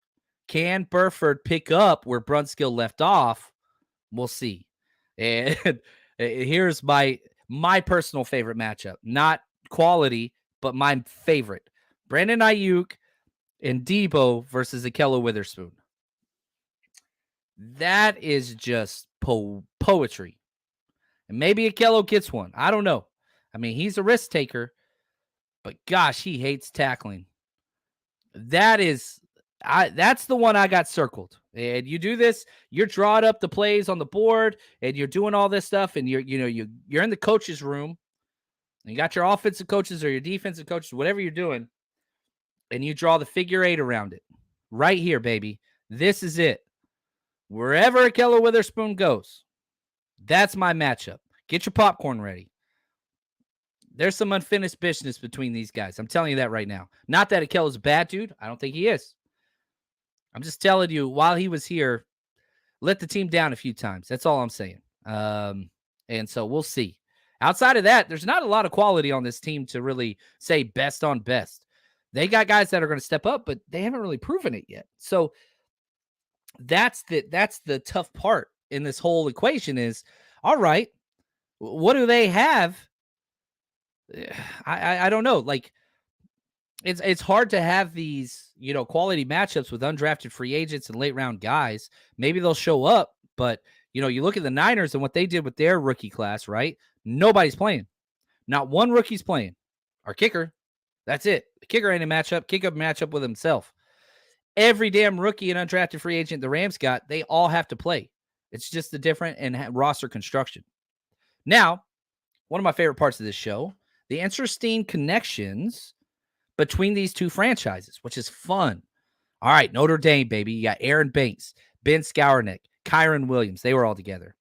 Can Burford pick up where Brunskill left off? We'll see. And here's my personal favorite matchup. Not quality, but my favorite. Brandon Ayuk and Debo versus Ahkello Witherspoon. That is just poetry. And maybe Ahkello gets one. I don't know. I mean, he's a risk taker, but gosh, he hates tackling. That's the one I got circled. And you do this, you're drawing up the plays on the board, and you're doing all this stuff, and you're in the coach's room, and you got your offensive coaches or your defensive coaches, whatever you're doing, and you draw the figure 8 around it. Right here, baby. This is it. Wherever Ahkello Witherspoon goes, that's my matchup. Get your popcorn ready. There's some unfinished business between these guys. I'm telling you that right now. Not that Ahkello's a bad dude. I don't think he is. I'm just telling you, while he was here, let the team down a few times. That's all I'm saying. And so we'll see. Outside of that, there's not a lot of quality on this team to really say best on best. They got guys that are going to step up, but they haven't really proven it yet. So that's the tough part in this whole equation is, all right, what do they have? I don't know. Like, it's hard to have these, quality matchups with undrafted free agents and late round guys. Maybe they'll show up, but you look at the Niners and what they did with their rookie class, right? Nobody's playing. Not one rookie's playing. Our kicker, that's it. The kicker ain't a matchup. Kick up matchup with himself. Every damn rookie and undrafted free agent the Rams got, they all have to play. It's just the different and roster construction. Now, one of my favorite parts of this show, the interesting connections between these two franchises, which is fun. All right, Notre Dame, baby. You got Aaron Banks, Ben Skowronek, Kyron Williams. They were all together.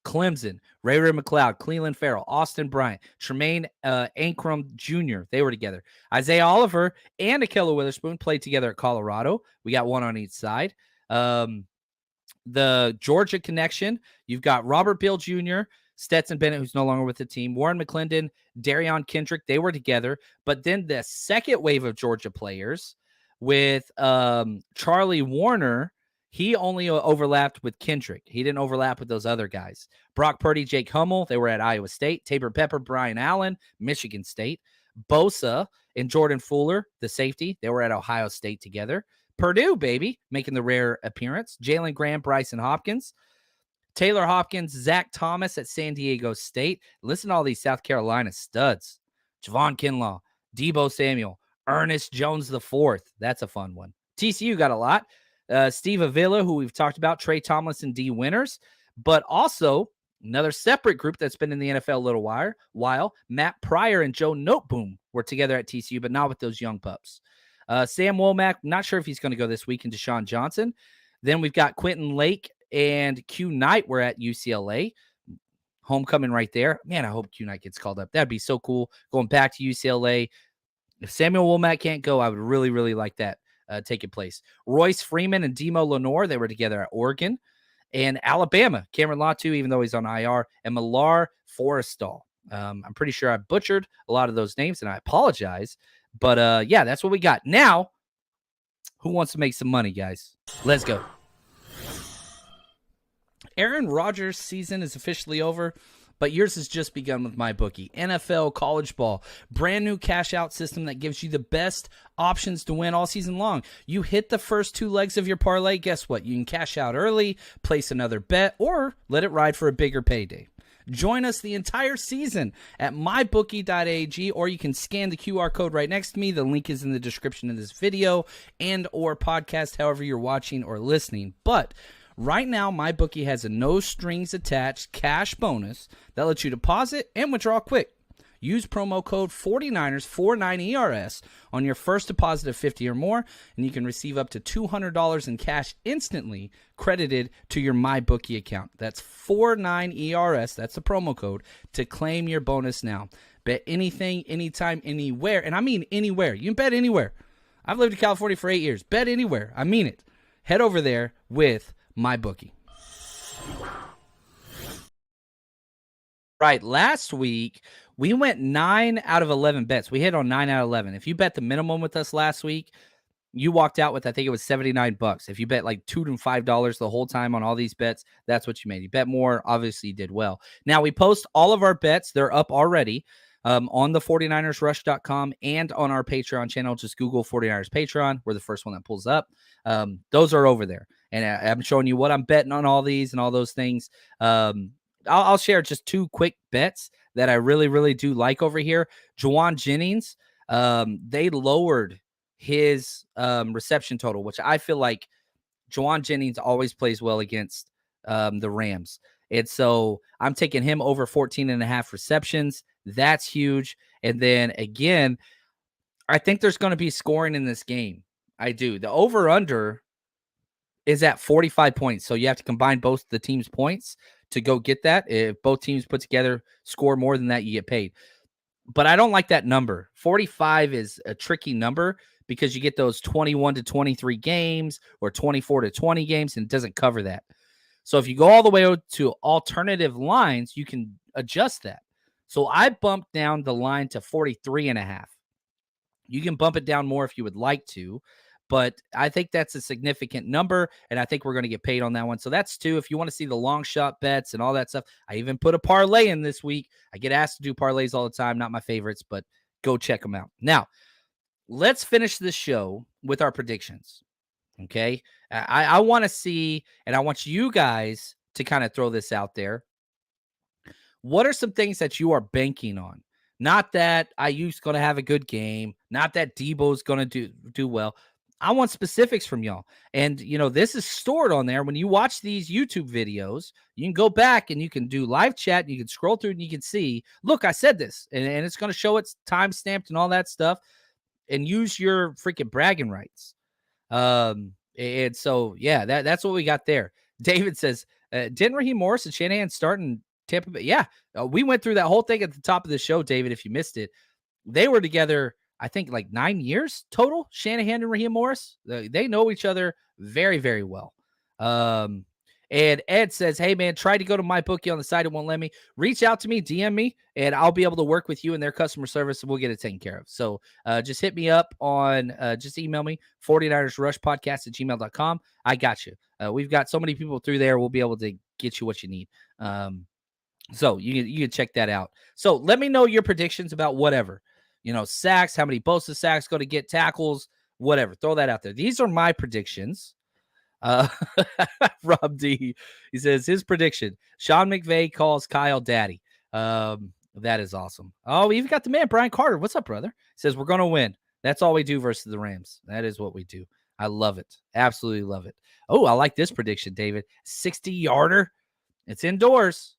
Clemson, Ray McLeod, Cleveland Farrell, Austin Bryant, Tremaine Ankrum Jr. They were together. Isaiah Oliver and Ahkello Witherspoon played together at Colorado. We got one on each side. The Georgia connection, you've got Robert Beal Jr., Stetson Bennett, who's no longer with the team, Warren McClendon, Darion Kendrick, they were together. But then the second wave of Georgia players with Charlie Warner, he only overlapped with Kendrick. He didn't overlap with those other guys. Brock Purdy, Jake Hummel, they were at Iowa State. Tabor Pepper, Brian Allen, Michigan State. Bosa and Jordan Fuller, the safety, they were at Ohio State together. Purdue, baby, making the rare appearance. Jalen Graham, Bryson Hopkins. Taylor Hopkins, Zach Thomas at San Diego State. Listen to all these South Carolina studs. Javon Kinlaw, Debo Samuel, Ernest Jones IV. That's a fun one. TCU got a lot. Steve Avila, who we've talked about, Trey Tomlinson, D. Winters. But also, Another separate group that's been in the NFL a little while, Matt Pryor and Joe Noteboom were together at TCU, but not with those young pups. Sam Womack, not sure if he's going to go this week, and Deshaun Johnson. Then we've got Quentin Lake and Q Knight were at UCLA. Homecoming right there. Man, I hope Q Knight gets called up. That'd be so cool. Going back to UCLA. If Samuel Womack can't go, I would really, really like that taking place. Royce Freeman and Demo Lenore, they were together at Oregon. And Alabama, Cameron Latu, even though he's on IR, and Millar Forrestal. I'm pretty sure I butchered a lot of those names, and I apologize. But, yeah, that's what we got. Now, who wants to make some money, guys? Let's go. Aaron Rodgers' season is officially over, but yours has just begun with MyBookie. NFL, college ball, brand new cash out system that gives you the best options to win all season long. You hit the first 2 legs of your parlay, guess what? You can cash out early, place another bet, or let it ride for a bigger payday. Join us the entire season at mybookie.ag, or you can scan the QR code right next to me. The link is in the description of this video and or podcast, however you're watching or listening. But right now, MyBookie has a no-strings-attached cash bonus that lets you deposit and withdraw quick. Use promo code 49ers49ERS on your first deposit of $50 or more, and you can receive up to $200 in cash instantly credited to your MyBookie account. That's 49ERS, that's the promo code, to claim your bonus now. Bet anything, anytime, anywhere, and I mean anywhere. You can bet anywhere. I've lived in California for 8 years. Bet anywhere. I mean it. Head over there with MyBookie. Right. Last week, we went 9 out of 11 bets. We hit on 9 out of 11. If you bet the minimum with us last week, you walked out with, I think it was $79. If you bet like $2 to $5 the whole time on all these bets, that's what you made. You bet more, obviously you did well. Now, we post all of our bets. They're up already on the 49ersrush.com and on our Patreon channel. Just Google 49ers Patreon. We're the first one that pulls up. Those are over there. And I'm showing you what I'm betting on all these and all those things. I'll share just 2 quick bets that I really, really do like over here. Juwan Jennings, they lowered his reception total, which I feel like Juwan Jennings always plays well against the Rams. And so I'm taking him over 14.5 receptions. That's huge. And then again, I think there's going to be scoring in this game. I do. The over-under is at 45 points. So you have to combine both the teams' points to go get that. If both teams put together score more than that, you get paid. But I don't like that number. 45 is a tricky number because you get those 21 to 23 games or 24 to 20 games, and it doesn't cover that. So if you go all the way to alternative lines, you can adjust that. So I bumped down the line to 43.5. You can bump it down more if you would like to, but I think that's a significant number, and I think we're going to get paid on that one. So that's 2. If you want to see the long shot bets and all that stuff, I even put a parlay in this week. I get asked to do parlays all the time, not my favorites, but go check them out. Now, let's finish this show with our predictions, okay? I want to see, and I want you guys to kind of throw this out there. What are some things that you are banking on? Not that IU's going to have a good game, not that Debo's going to do well. I want specifics from y'all. And, you know, this is stored on there. When you watch these YouTube videos, you can go back and you can do live chat. And you can scroll through and you can see, look, I said this. And it's going to show it's time stamped and all that stuff. And use your freaking bragging rights. And so, yeah, that's what we got there. David says, didn't Raheem Morris and Shanahan start in Tampa Bay? Yeah, we went through that whole thing at the top of the show, David, if you missed it. They were together, I think, like 9 years total, Shanahan and Raheem Morris. They know each other very, very well. And Ed says, hey, man, try to go to MyBookie on the site. It won't let me. Reach out to me, DM me, and I'll be able to work with you in their customer service, and we'll get it taken care of. So just hit me up on, just email me, 49ersrushpodcast@gmail.com. I got you. We've got so many people through there. We'll be able to get you what you need. So you can check that out. So let me know your predictions about whatever. You know, sacks, how many Bosa sacks going to get, tackles, whatever. Throw that out there. These are my predictions. Rob D, he says his prediction: Sean McVay calls Kyle daddy. That is awesome. Oh, we even got the man Brian Carter. What's up, brother? He says we're going to win. That's all we do versus the Rams. That is what we do. I love it. Absolutely love it. Oh, I like this prediction, David. 60-yarder. It's indoors.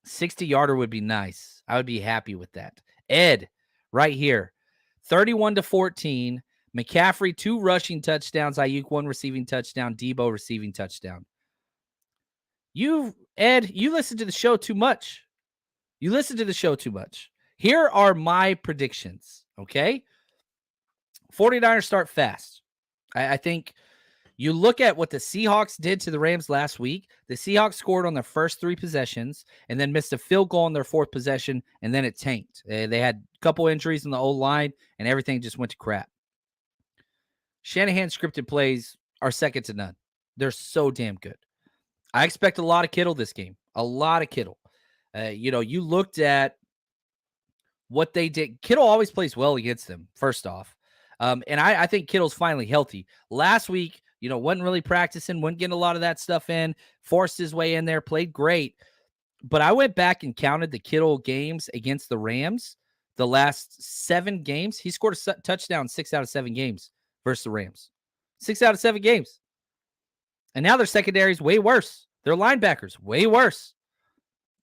60-yarder would be nice. I would be happy with that. Ed, right here, 31-14. McCaffrey, 2 rushing touchdowns. Ayuk, 1 receiving touchdown. Debo, receiving touchdown. Ed, you listen to the show too much. Here are my predictions, okay? 49ers start fast. I think you look at what the Seahawks did to the Rams last week. The Seahawks scored on their first 3 possessions and then missed a field goal on their 4th possession, and then it tanked. They had a couple injuries in the O-line, and everything just went to crap. Shanahan's scripted plays are second to none. They're so damn good. I expect a lot of Kittle this game. A lot of Kittle. You looked at what they did. Kittle always plays well against them, first off. And I think Kittle's finally healthy. Last week, wasn't really practicing, wasn't getting a lot of that stuff in, forced his way in there, played great. But I went back and counted the Kittle games against the Rams. The last 7 games, he scored a touchdown 6 out of 7 games versus the Rams. 6 out of 7 games. And now their secondary is way worse. Their linebackers, way worse.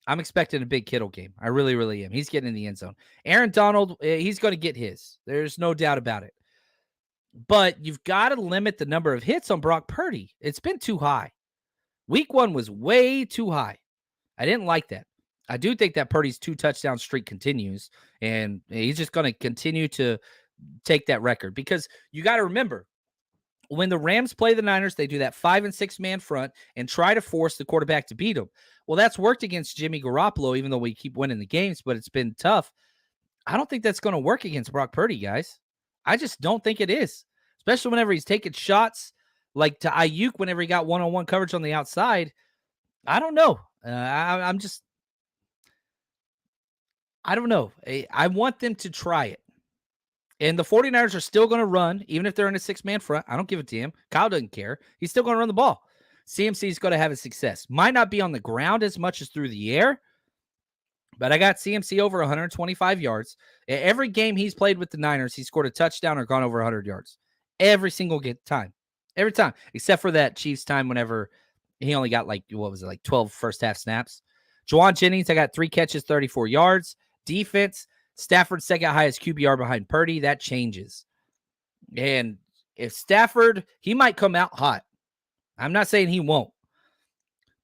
I'm expecting a big Kittle game. I really, really am. He's getting in the end zone. Aaron Donald, he's going to get his. There's no doubt about it. But you've got to limit the number of hits on Brock Purdy. It's been too high. Week 1 was way too high. I didn't like that. I do think that Purdy's 2 touchdown streak continues, and he's just going to continue to take that record, because you got to remember, when the Rams play the Niners, they do that 5 and 6 man front and try to force the quarterback to beat them. Well, that's worked against Jimmy Garoppolo, even though we keep winning the games, but it's been tough. I don't think that's going to work against Brock Purdy, guys. I just don't think it is, especially whenever he's taking shots like to Ayuk whenever he got one-on-one coverage on the outside. I don't know. I don't know. I want them to try it. And the 49ers are still going to run, even if they're in a 6-man front. I don't give a damn. Kyle doesn't care. He's still going to run the ball. CMC is going to have a success. Might not be on the ground as much as through the air, but I got CMC over 125 yards. Every game he's played with the Niners, he scored a touchdown or gone over 100 yards. Every single time. Every time. Except for that Chiefs time whenever he only got 12 first half snaps. Juwan Jennings, I got 3 catches, 34 yards. Defense, Stafford's second highest QBR behind Purdy. That changes. And if Stafford, he might come out hot. I'm not saying he won't.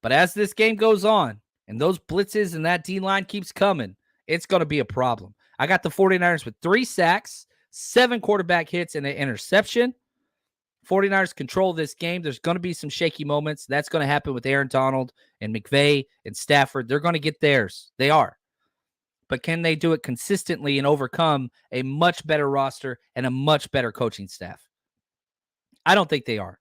But as this game goes on and those blitzes and that D-line keeps coming, it's going to be a problem. I got the 49ers with 3 sacks, 7 quarterback hits, and an interception. 49ers control this game. There's going to be some shaky moments. That's going to happen with Aaron Donald and McVay and Stafford. They're going to get theirs. They are. But can they do it consistently and overcome a much better roster and a much better coaching staff? I don't think they are.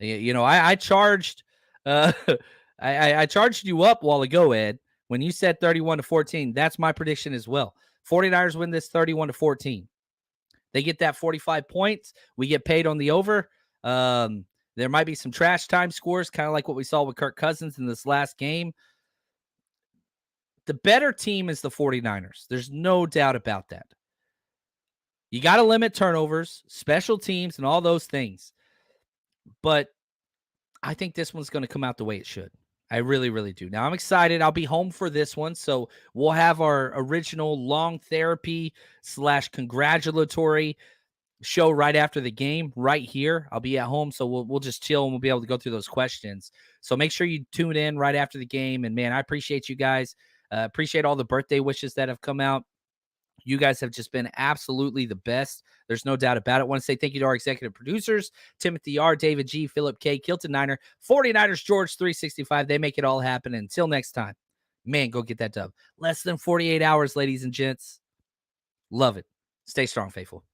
I charged I charged you up a while ago, Ed, when you said 31-14. That's my prediction as well. 49ers win this 31-14. They get that 45 points. We get paid on the over. There might be some trash time scores, kind of like what we saw with Kirk Cousins in this last game. The better team is the 49ers. There's no doubt about that. You got to limit turnovers, special teams, and all those things. But I think this one's going to come out the way it should. I really, really do. Now, I'm excited. I'll be home for this one, so we'll have our original long therapy / congratulatory show right after the game right here. I'll be at home, so we'll just chill, and we'll be able to go through those questions. So make sure you tune in right after the game. And, man, I appreciate you guys. Appreciate all the birthday wishes that have come out. You guys have just been absolutely the best. There's no doubt about it. I want to say thank you to our executive producers, Timothy R., David G., Philip K., Kilton Niner, 49ers, George 365. They make it all happen. Until next time, man, go get that dub. Less than 48 hours, ladies and gents. Love it. Stay strong, faithful.